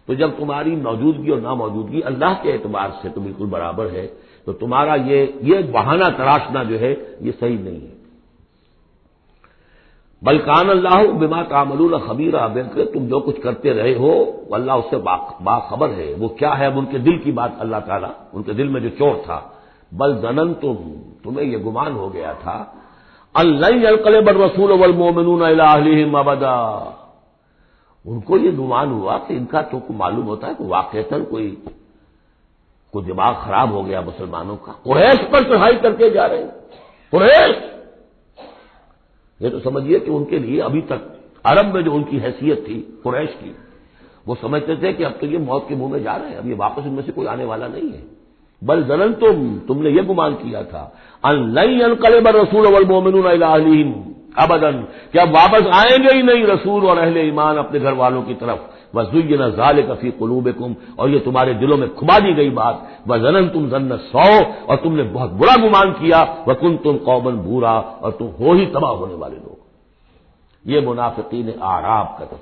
S1: تو جب تمہاری موجودگی اور ناموجودگی اللہ کے اعتبار سے تو بالکل برابر ہے، تو تمہارا یہ بہانہ تراشنا جو ہے یہ صحیح نہیں ہے. بل کان اللہ بما تعملون خبیرا. بلکہ تم جو کچھ کرتے رہے ہو اللہ اس سے باخبر ہے. وہ کیا ہے؟ اب ان کے دل کی بات اللہ تعالیٰ، ان کے دل میں جو چور تھا. بل ظننتم، تمہیں یہ گمان ہو گیا تھا، ان لن ينقلب الرسول والمؤمنون الى اهلهم ابدا. ان کو یہ گمان ہوا کہ ان کا تو معلوم ہوتا ہے کہ واقعتاً کوئی دماغ خراب ہو گیا مسلمانوں کا، قریش پر چڑھائی کر کے جا رہے ہیں. قریش، یہ تو سمجھیے کہ ان کے لیے ابھی تک عرب میں جو ان کی حیثیت تھی قریش کی، وہ سمجھتے تھے کہ اب تو یہ موت کے منہ میں جا رہے ہیں، اب یہ واپس ان میں سے کوئی آنے والا نہیں ہے. بل ظننتم، تم نے یہ گمان کیا تھا، ان لن ينقلب الرسول والمؤمنون الى اهلهم ابدا، کہ اب واپس آئیں گے ہی نہیں رسول اور اہل ایمان اپنے گھر والوں کی طرف. وَزُيِّنَ ذَلِكَ فِي قُلُوبِكُمْ، اور یہ تمہارے دلوں میں کھما دی گئی بات. وَظَنَنْتُمْ ظَنَّ السَّوْءِ، اور تم نے بہت برا گمان کیا. وَكُنْتُمْ قَوْمًا بُورًا، اور تم ہو ہی تباہ ہونے والے لوگ. یہ منافقین اعراب کا تھا.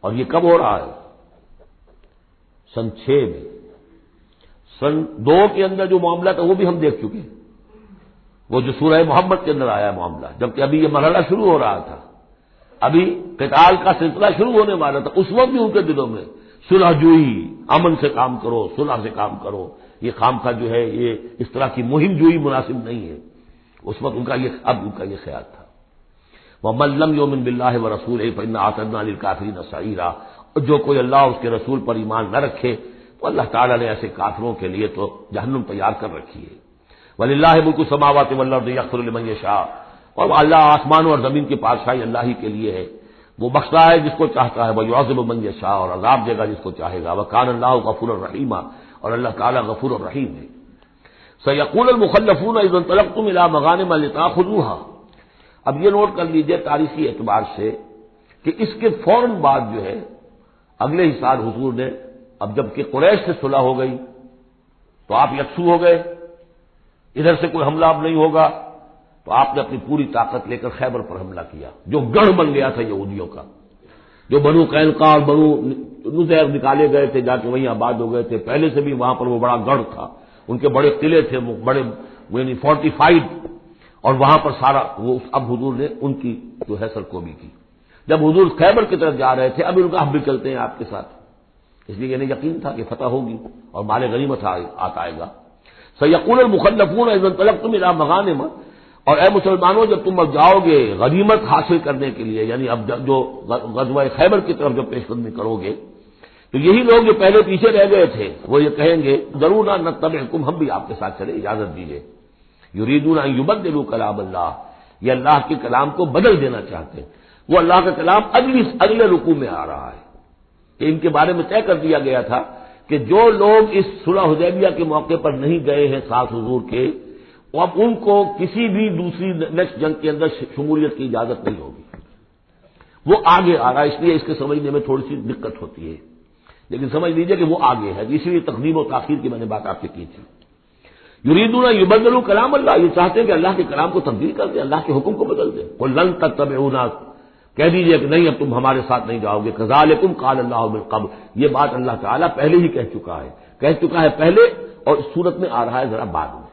S1: اور یہ کب ہو رہا ہے؟ سن 6 میں. سن 2 کے اندر جو معاملہ تھا وہ بھی ہم دیکھ چکے، وہ جو سورہ محمد کے اندر آیا معاملہ، جبکہ ابھی یہ مرحلہ شروع ہو رہا تھا، ابھی قتال کا سلسلہ شروع ہونے والا تھا. اس وقت بھی ان کے دلوں میں صلح جوئی، امن سے کام کرو، صلح سے کام کرو، یہ خام کا جو ہے یہ اس طرح کی مہم جوئی مناسب نہیں ہے. اس وقت ان کا یہ خیال تھا. وَمَن لَّمْ يُؤْمِن بِاللَّهِ وَرَسُولِهِ فَإِنَّا أَعْتَدْنَا لِلْكَافِرِينَ سَعِيرًا. اور جو کوئی اللہ اور اس کے رسول پر ایمان نہ رکھے تو اللہ تعالیٰ نے ایسے کافروں کے لیے تو جہنم تیار کر رکھی ہے. وَلِلَّهِ مُلْكُ السَّمَاوَاتِ وَالْأَرْضِ يَغْفِرُ لِمَن يَشَاءُ. اور اللہ آسمانوں اور زمین کی بادشاہی اللہ ہی کے لیے ہے، وہ بخشتا ہے جس کو چاہتا ہے، وَيُعَذِّبُ مَن يَشَاءُ، اور عذاب دے گا جس کو چاہے گا، وَكَانَ اللَّهُ غَفُورًا رَحِيمًا، اور اللہ تعالیٰ غفور الرحیم ہے۔ سَيَقُولُ الْمُخَلَّفُونَ إِذَا انطَلَقْتُمْ إِلَىٰ مَغَانِمَ لِتَأْخُذُوهَا، اب یہ نوٹ کر لیجئے تاریخی اعتبار سے کہ اس کے فوراً بعد جو ہے اگلے ہی سال حضور نے، اب جب کہ قریش سے صلح ہو گئی تو آپ یکسو ہو گئے، ادھر سے کوئی حملہ اب نہیں ہوگا، تو آپ نے اپنی پوری طاقت لے کر خیبر پر حملہ کیا، جو گڑھ بن گیا تھا یہودیوں کا، جو بنو قینقاع اور بنو نذیر نکالے گئے تھے، جا کے وہیں آباد ہو گئے تھے، پہلے سے بھی وہاں پر وہ بڑا گڑھ تھا، ان کے بڑے قلعے تھے، وہ بڑے یعنی فورٹیفائڈ، اور وہاں پر سارا وہ اب حضور نے ان کی جو ہے سرکوبی کی۔ جب حضور خیبر کی طرف جا رہے تھے، اب ان کا ہم بھی چلتے ہیں آپ کے ساتھ، اس لیے انہیں یقین تھا کہ فتح ہوگی اور مال غنیمت آئے گا۔ سَيَقُولُ الْمُخَلَّفُونَ إِذَا انطَلَقْتُمْ إِلَىٰ مَغَانِمَ، اور اے مسلمانوں جب تم اب جاؤ گے غنیمت حاصل کرنے کے لیے، یعنی اب جو غزوہ خیبر کی طرف جو پیش قدمی کرو گے، تو یہی لوگ جو پہلے پیچھے رہ گئے تھے وہ یہ کہیں گے ضرورا نتبعکم، ہم بھی آپ کے ساتھ چلے، اجازت دیجیے۔ یریدون ان یبدلوا کلام اللہ، یہ اللہ کے کلام کو بدل دینا چاہتے ہیں، وہ اللہ کا کلام اگلے رکوع میں آ رہا ہے کہ ان کے بارے میں طے کر دیا گیا تھا کہ جو لوگ اس صلح حدیبیہ کے موقع پر نہیں گئے ہیں ساتھ حضور کے، اب ان کو کسی بھی دوسری نیکسٹ جنگ کے اندر شمولیت کی اجازت نہیں ہوگی، وہ آگے آ رہا ہے، اس لیے اس کے سمجھنے میں تھوڑی سی دقت ہوتی ہے، لیکن سمجھ لیجئے کہ وہ آگے ہے، اسی لیے تقدیم و تاخیر کی میں نے بات آپ سے کی تھی۔ یریدون ان یبدلوا کلام اللہ، یہ چاہتے ہیں کہ اللہ کے کلام کو تبدیل کر دیں، اللہ کے حکم کو بدل دیں۔ قل لن تتبعونا، کہہ دیجئے کہ نہیں اب تم ہمارے ساتھ نہیں جاؤ گے، کذالکم قال اللہ من قبل، یہ بات اللہ تعالیٰ پہلے ہی کہہ چکا ہے پہلے، اور اس صورت میں آ رہا ہے ذرا بعد میں۔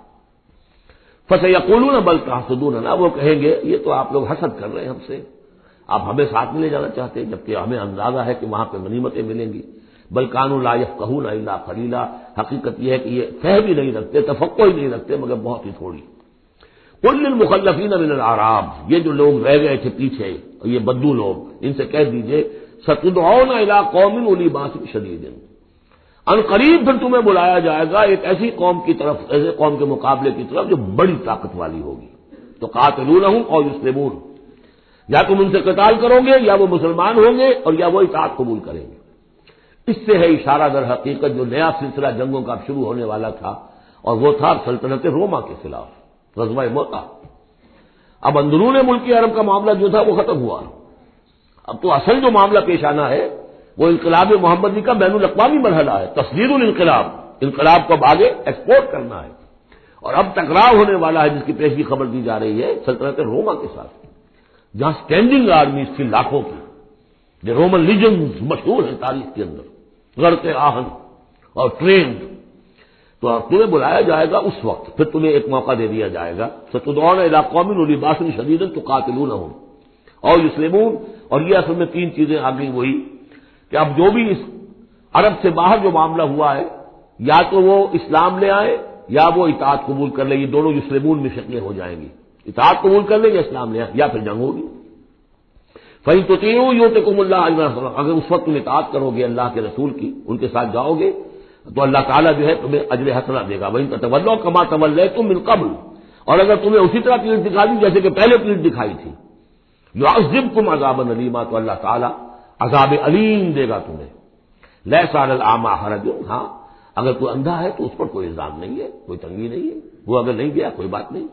S1: فَسَيَقُولُونَ بَلْ تَحْسُدُونَنَا، وہ کہیں گے یہ تو آپ لوگ حسد کر رہے ہیں ہم سے، آپ ہمیں ساتھ نہیں لے جانا چاہتے، جبکہ ہمیں اندازہ ہے کہ وہاں پہ غنیمتیں ملیں گی۔ بل كانوا لا يفقهون الا قليلا، حقیقت یہ ہے کہ یہ فہم بھی نہیں رکھتے، تفقہ ہی نہیں رکھتے مگر بہت ہی تھوڑی۔ قل للمخلفین من الاعراب، یہ جو لوگ رہ گئے تھے پیچھے، یہ بدو لوگ، ان سے کہہ دیجئے ستدعون الى قوم اولی باس شدید، ان قریب پھر تمہیں بلایا جائے گا ایک ایسی قوم کی طرف، ایسے قوم کے مقابلے کی طرف جو بڑی طاقت والی ہوگی، تو قاتلونہم او یسلمون، یا تم ان سے قتال کرو گے یا وہ مسلمان ہوں گے اور یا وہ اطاعت قبول کریں گے۔ اس سے ہے اشارہ در حقیقت جو نیا سلسلہ جنگوں کا شروع ہونے والا تھا، اور وہ تھا سلطنت روما کے خلاف غزوہ موتا۔ اب اندرون ملکی عرب کا معاملہ جو تھا وہ ختم ہوا، اب تو اصل جو معاملہ پیش آنا ہے وہ انقلاب محمدی کا بین الاقوامی مرحلہ ہے، تصدیر الانقلاب، انقلاب کو اب آگے ایکسپورٹ کرنا ہے، اور اب ٹکراؤ ہونے والا ہے جس کی پیشگی خبر دی جا رہی ہے سلطنت روما کے ساتھ، جہاں اسٹینڈنگ آرمیز تھی لاکھوں کی، جو رومن لیجنز مشہور ہیں تاریخ کے اندر، غرقِ آہن اور ٹرینڈ، تو تمہیں بلایا جائے گا اس وقت، پھر تمہیں ایک موقع دے دیا جائے گا، ستدعون الی قوم اولی باس شدید تقاتلونہم او یسلمون، اور یہ اصل میں تین چیزیں آ گئی وہی کہ اب جو بھی اس عرب سے باہر جو معاملہ ہوا ہے، یا تو وہ اسلام لے آئے یا وہ اطاعت قبول کر لیں، یہ دونوں یسلمون میں شکلیں ہو جائیں گی، اطاعت قبول کر لیں یا اسلام لے آئے یا پھر جنگ ہوگی۔ فَإِن تُطِيعُوا يُؤْتِكُمُ اللَّهُ أَجْرًا عَظِيمًا، اگر اس وقت تم اطاعت کرو گے اللہ کے رسول کی، ان کے ساتھ جاؤ گے تو اللہ تعالیٰ جو ہے تمہیں اجر حسنہ دے گا۔ وَإِن تَتَوَلَّوْا كَمَا تَوَلَّيْتُم مِّن قَبْلُ، اور اگر تمہیں اسی طرح پیٹ دکھا دی جیسے کہ پہلے پیٹ دکھائی تھی، يُعَذِّبْكُمْ عَذَابًا أَلِيمًا، تو اللہ تعالیٰ عذاب علیم دے گا تمہیں۔ لَيْسَ عَلَى الْأَعْمَىٰ حَرَجٌ، ہاں اگر کوئی اندھا ہے تو اس پر کوئی الزام نہیں ہے، کوئی تنگی نہیں ہے، وہ اگر نہیں گیا کوئی بات نہیں۔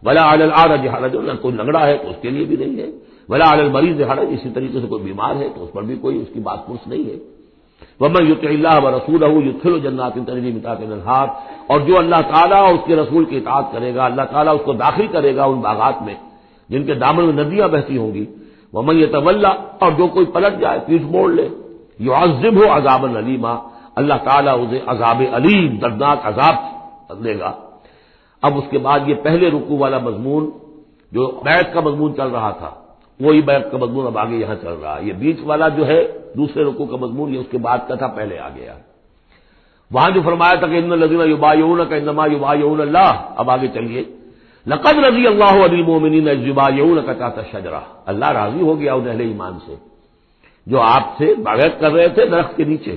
S1: وَلَا عَلَى الْأَعْرَجِ حَرَجٌ، اگر کوئی لنگڑا ہے تو اس کے لیے بھی نہیں ہے۔ وَلَا عَلَى الْمَرِيضِ حَرَجٌ، اسی طریقے سے کوئی بیمار ہے تو اس پر بھی کوئی اس کی بات پرس نہیں ہے۔ وَمَن يُطِعِ اللَّهَ وَرَسُولَهُ يُدْخِلْهُ جَنَّاتٍ تَجْرِی مِن تحتہا الْأَنْہَارُ، اور جو اللہ تعالیٰ اور اس کے رسول کی اطاعت کرے گا اللہ تعالیٰ اس کو داخل کرے گا ان باغات میں جن کے دامن میں ندیاں بہتی ہوں گی۔ وَمَن يَتَوَلَّ، اور جو کوئی پلٹ جائے پیٹھ موڑ لے، يُعَذِّبْهُ عَذَابًا أَلِيمًا، اللہ تعالیٰ اسے عذاب علیم دردناک عذاب دے گا۔ اب اس کے بعد یہ پہلے رکوع والا مضمون جو بیعت کا مضمون چل رہا تھا، وہی بیعت کا مضمون اب آگے یہاں چل رہا ہے۔ یہ بیچ والا جو ہے دوسرے رکوع کا مضمون یہ اس کے بعد کا تھا، پہلے آ گیا۔ وہاں جو فرمایا تھا کہ ان الذین یبایعونک انما یبایعون اللہ، اب آگے چلیے، لقد رضی اللہ عن المؤمنین اذ یبایعونک تحت الشجرہ، اللہ راضی ہو گیا ان اہل ایمان سے جو آپ سے بیعت کر رہے تھے درخت کے نیچے۔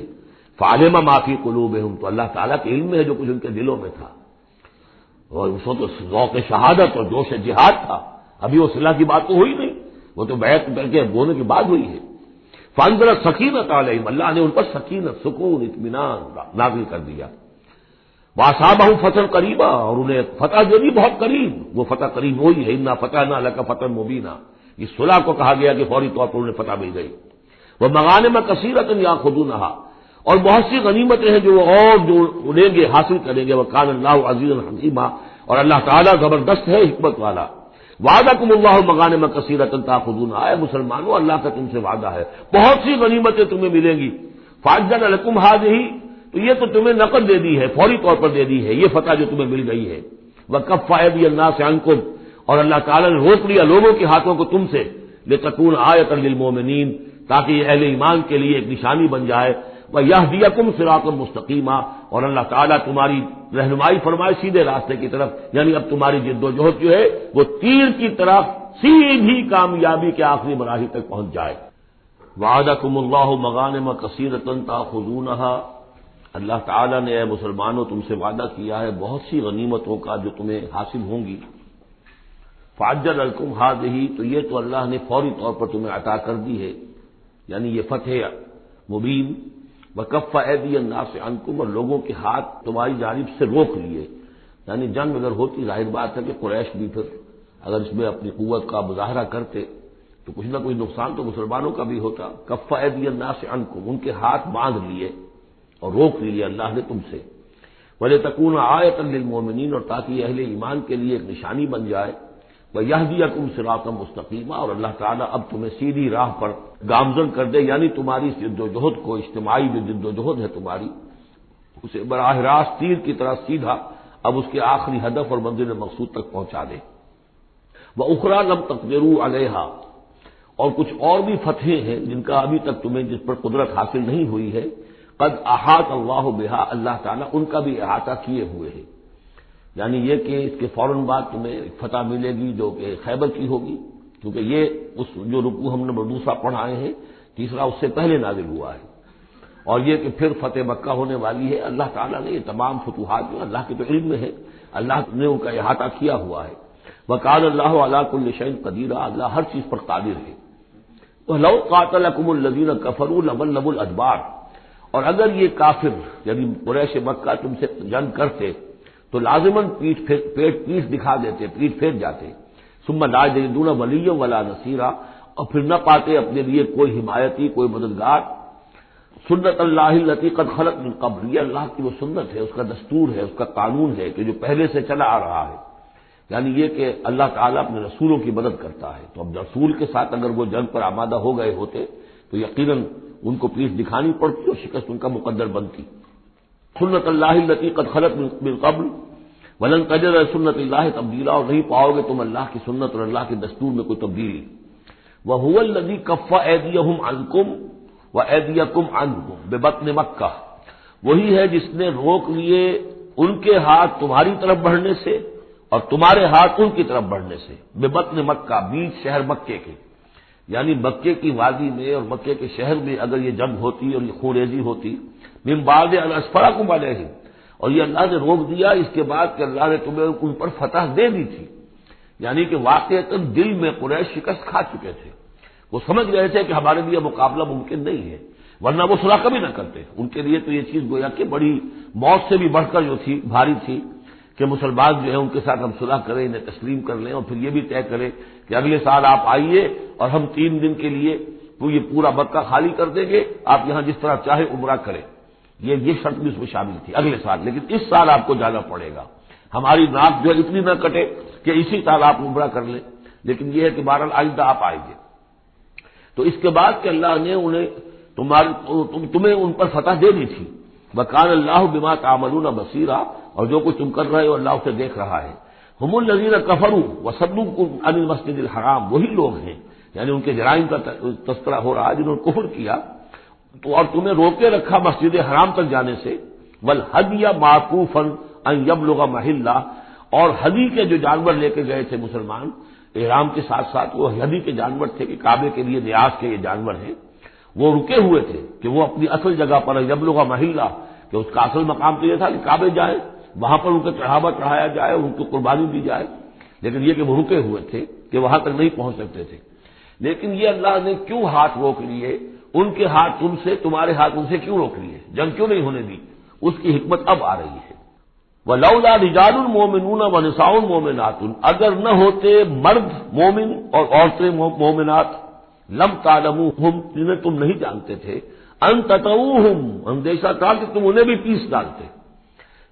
S1: فعلم ما فی قلوبہم، تو اللہ تعالیٰ کے علم میں ہے جو کچھ ان کے دلوں میں تھا، اور اس وقت ذوق شہادت اور جوش جہاد تھا، ابھی وہ صلح کی بات تو ہوئی نہیں، وہ تو بیعت کر کے ہونے کی بات ہوئی ہے۔ فانزل سکینت علیہم، اللہ نے ان پر سکینت، سکون، اطمینان نازل کر دیا۔ واصابہم فتح قریبا، اور انہیں فتح جو بھی بہت قریب، وہ فتح قریب وہی ہے، انا فتحنا لک فتحا مبینا، اس صلح کو کہا گیا کہ فوری طور پر انہیں فتح مل گئی۔ وہ مغانم کثیرۃ یاخذونھا، اور بہت سی غنیمتیں ہیں جو وہ اور جو انہیں گے، حاصل کریں گے۔ وکان اللہ عزیزا حکیما، اور اللہ تعالیٰ زبردست ہے، حکمت والا۔ وعدکم اللہ مغانم کثیرۃ تاخذونھا، اے مسلمانوں اللہ کا تم سے وعدہ ہے بہت سی غنیمتیں تمہیں ملیں گی۔ فعجل لکم ھذہ، تو یہ تو تمہیں نقد دے دی ہے، فوری طور پر دے دی ہے یہ فتح جو تمہیں مل گئی ہے۔ وکف ایدی الناس عنکم، اور اللہ تعالیٰ نے روک لیا لوگوں کے ہاتھوں کو تم سے، لتکون آیۃ للمؤمنین، تاکہ یہ اہل ایمان کے لیے ایک نشانی بن جائے۔ وَيَهْدِيَكُمْ صِرَاطًا مُسْتَقِيمًا، اور اللہ تعالیٰ تمہاری رہنمائی فرمائے سیدھے راستے کی طرف، یعنی اب تمہاری جد و جہد جو ہے وہ تیر کی طرف سیدھی کامیابی کے آخری مراحل تک پہنچ جائے۔ وعدکم اللہ مغانم کثیرۃ تاخذونھا، اللہ تعالیٰ نے اے مسلمانوں تم سے وعدہ کیا ہے بہت سی غنیمتوں کا جو تمہیں حاصل ہوں گی۔ فعجل لکم ھذہ، تو یہ تو اللہ نے فوری طور پر تمہیں عطا کر دی ہے، یعنی یہ فتح مبین۔ وکف ایدی الناس عنکم، اور لوگوں کے ہاتھ تمہاری جانب سے روک لیے، یعنی جنگ اگر ہوتی ظاہر بات ہے کہ قریش بھی پھر اگر اس میں اپنی قوت کا مظاہرہ کرتے تو کچھ نہ کچھ نقصان تو مسلمانوں کا بھی ہوتا۔ کف ایدی الناس عنکم، ان کے ہاتھ باندھ لیے اور روک لیے اللہ نے تم سے۔ وَلِتَكُونَ آیَةً لِّلْمُؤْمِنِينَ، اور تاکہ یہ اہل ایمان کے لیے ایک نشانی بن جائے۔ وَيَهْدِيَكُمْ صِرَاطًا مُسْتَقِيمًا، اور اللہ تعالیٰ اب تمہیں سیدھی راہ پر گامزن کر دے، یعنی تمہاری جد و جہد کو، اجتماعی جو جد و جہد ہے تمہاری، اسے براہ راست تیر کی طرح سیدھا اب اس کے آخری ہدف اور منزل مقصود تک پہنچا دے۔ وَأُخْرَىٰ لَمْ تَقْدِرُوا عَلَيْهَا، اور کچھ اور بھی فتحیں ہیں جن کا ابھی تک تمہیں جس پر قدرت حاصل نہیں ہوئی ہے۔ قد احاط اللہ بہا، اللہ تعالیٰ ان کا بھی احاطہ کیے ہوئے ہیں، یعنی یہ کہ اس کے فوراً بعد تمہیں فتح ملے گی جو کہ خیبر کی ہوگی، کیونکہ یہ اس جو رکوع ہم نے دوسرا پڑھائے ہیں، تیسرا اس سے پہلے نازل ہوا ہے، اور یہ کہ پھر فتح مکہ ہونے والی ہے۔ اللہ تعالیٰ نے یہ تمام فتوحات جو اللہ کے تو علم میں ہے، اللہ نے ان کا احاطہ کیا ہوا ہے۔ وَكَانَ اللَّهُ عَلَىٰ كُلِّ شَيْءٍ قَدِيرًا، اللہ ہر چیز پر قادر ہے۔ وَلَوْ قَاتَلَكُمُ الَّذِينَ كَفَرُوا لَوَلَّوُا الْأَدْبَارَ، اور اگر یہ کافر یعنی قریش مکہ تم سے جنگ کرتے تو لازماً پیٹ دکھا دیتے، پیٹ پھیر جاتے۔ ثم لا یجدون ولیا ولا نصیرا، اور پھر نہ پاتے اپنے لیے کوئی حمایتی، کوئی مددگار۔ سنت اللہ التی قد خلت من قبل، یہ اللہ کی وہ سنت ہے، اس کا دستور ہے، اس کا قانون ہے کہ جو پہلے سے چلا آ رہا ہے، یعنی یہ کہ اللہ تعالیٰ اپنے رسولوں کی مدد کرتا ہے۔ تو اب رسول کے ساتھ اگر وہ جنگ پر آمادہ ہو گئے ہوتے تو یقیناً ان کو پیٹھ دکھانی پڑتی اور شکست ان کا مقدر بنتی۔ سنت اللہ التی قد خلت من قبل ولن تجد سنت اللہ تبدیلا، اور نہیں پاؤ گے تم اللہ کی سنت اور اللہ کے دستور میں کوئی تبدیلی۔ وَهُوَ الَّذِي كَفَّ أَيْدِيَهُمْ عَنكُمْ وَأَيْدِيَكُمْ عَنْهُمْ بِبَطْنِ مَكَّةَ، وہی ہے جس نے روک لیے ان کے ہاتھ تمہاری طرف بڑھنے سے اور تمہارے ہاتھ ان کی طرف بڑھنے سے۔ بِبَطْنِ مکہ، بیچ شہر مکے کے، یعنی مکے کی وادی میں اور مکے کے شہر میں اگر یہ جنگ ہوتی اور یہ خون ریزی ہوتی، من بعد ان اسفرکم علیہم، اور یہ اللہ نے روک دیا اس کے بعد کہ اللہ نے تمہیں ان پر فتح دے دی تھی، یعنی کہ واقعتاً دل میں قریش شکست کھا چکے تھے، وہ سمجھ گئے تھے کہ ہمارے لیے مقابلہ ممکن نہیں ہے، ورنہ وہ صلح کبھی نہ کرتے۔ ان کے لیے تو یہ چیز گویا کہ بڑی موت سے بھی بڑھ کر جو تھی، بھاری تھی، کہ مسلمان جو ہے ان کے ساتھ ہم صلح کریں، انہیں تسلیم کر لیں، اور پھر یہ بھی طے کریں کہ اگلے سال آپ آئیے اور ہم 3 دن کے لیے یہ پورا مکہ خالی کر دیں گے، آپ یہاں جس طرح چاہے عمرہ کریں۔ یہ شرط بھی اس میں شامل تھی اگلے سال، لیکن اس سال آپ کو جانا پڑے گا، ہماری ناک جو ہے اتنی نہ کٹے کہ اسی سال آپ عمرہ کر لیں، لیکن یہ ہے کہ بہرحال آئندہ آپ آئیں گے۔ تو اس کے بعد کہ اللہ نے تمہیں ان پر فتح دے دی تھی۔ وَكَانَ اللَّهُ بِمَا تَعْمَلُونَ بَصِيرًا، اور جو کچھ تم کر رہے ہو اللہ اسے دیکھ رہا ہے۔ هُمُ الَّذِينَ كَفَرُوا وَصَدُّوكُمْ عَنِ الْمَسْجِدِ الْحَرَامِ، وہی لوگ ہیں، یعنی ان کے جرائم کا تذکرہ ہو رہا ہے جنہوں نے کفر کیا تو اور تمہیں روکے رکھا مسجد حرام تک جانے سے۔ وَالْهَدْيَ مَعْكُوفًا أَن يَبْلُغَ مَحِلَّهُ، اور ہدی کے جو جانور لے کے گئے تھے مسلمان احرام کے ساتھ ساتھ، وہ ہدی کے جانور تھے کہ کعبے کے لیے نیاز کے یہ جانور ہیں، وہ رکے ہوئے تھے کہ وہ اپنی اصل جگہ پر یبلغ محلہ، کہ اس کا اصل مقام تو یہ تھا کہ کعبے جائیں، وہاں پر ان کا چڑھاوا چڑھایا جائے، ان کو قربانی دی جائے، لیکن یہ کہ وہ رکے ہوئے تھے۔ کہ وہاں تک نہیں پہنچ سکتے تھے، لیکن یہ اللہ نے کیوں ہاتھ روک لیے، ان کے ہاتھ تم سے، تمہارے ہاتھ ان سے کیوں روک لیے، جنگ کیوں نہیں ہونے دی، اس کی حکمت اب آ رہی ہے۔ وَلَوْلَا رِجَالٌ مُؤْمِنُونَ وَنِسَاءٌ مُؤْمِنَاتٌ، اگر نہ ہوتے مرد مومن اور عورتیں مومنات، لم تعلموہم، جنہیں تم نہیں جانتے تھے، ان تطؤوہم، اندیشہ تھا کہ تم انہیں بھی پیس ڈالتے۔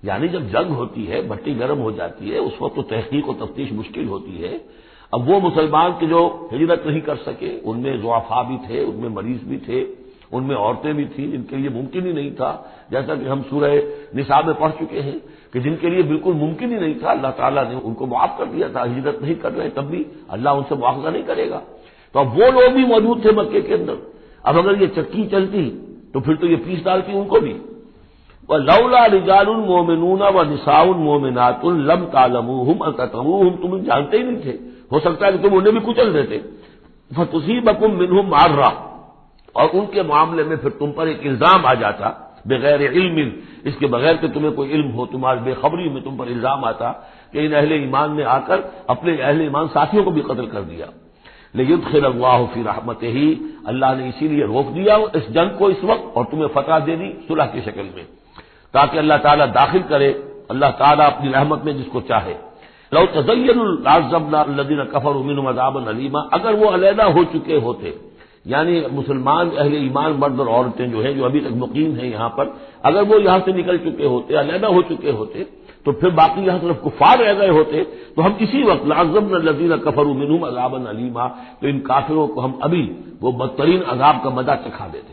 S1: یعنی جب جنگ ہوتی ہے، بھٹی گرم ہو جاتی ہے، اس وقت تو تحقیق و تفتیش مشکل ہوتی ہے۔ اب وہ مسلمان کے جو ہجرت نہیں کر سکے، ان میں ضعفاء بھی تھے، ان میں مریض بھی تھے، ان میں عورتیں بھی تھیں جن کے لیے ممکن ہی نہیں تھا، جیسا کہ ہم سورہ نساء میں پڑھ چکے ہیں کہ جن کے لیے بالکل ممکن ہی نہیں تھا، اللہ تعالیٰ نے ان کو معاف کر دیا تھا، ہجرت نہیں کر رہے تب بھی اللہ ان سے مواخذہ نہیں کرے گا۔ تو اب وہ لوگ بھی موجود تھے مکے کے اندر، اب اگر یہ چکی چلتی تو پھر تو یہ پیس ڈالتی ان کو بھی۔ وَلَوْلَا رِجَالٌ مُؤْمِنُونَ وَنِسَاءٌ مُؤْمِنَاتٌ لَمْ تَعْلَمُوهُمْ أَن تَطْئُوهُمْ، تم جانتے ہی نہیں تھے، ہو سکتا ہے کہ تم انہیں بھی کچل دیتے، فَتُصِيبَكُم مِّنْهُم مَّعَرَّةٌ، اور ان کے معاملے میں پھر تم پر ایک الزام آ جاتا، بغیر علم، اس کے بغیر کہ تمہیں کوئی علم ہو، تمہاری بے خبری میں تم پر الزام آتا کہ ان اہل ایمان نے آ کر اپنے اہل ایمان ساتھیوں کو بھی قتل کر دیا۔ لِيُدْخِلَ اللَّهُ فِي رَحْمَتِهِ، اللہ نے اسی لیے روک دیا اس جنگ کو اس وقت اور تمہیں فتح دے دی صلح کی شکل میں، تاکہ اللہ تعالیٰ داخل کرے اللہ تعالیٰ اپنی رحمت میں جس کو چاہے۔ لو تزینوا لعذبنا الذین کفروا منهم عذابا الیما، اگر وہ علیحدہ ہو چکے ہوتے، یعنی مسلمان اہل ایمان مرد اور عورتیں جو ہیں جو ابھی تک مقیم ہیں یہاں پر، اگر وہ یہاں سے نکل چکے ہوتے، علیحدہ ہو چکے ہوتے، تو پھر باقی یہاں صرف کفار رہ گئے ہوتے، تو ہم اسی وقت لعذبنا الذین کفروا منهم عذابا الیما، تو ان کافروں کو ہم ابھی وہ بدترین عذاب کا مزہ چکھا دیتے۔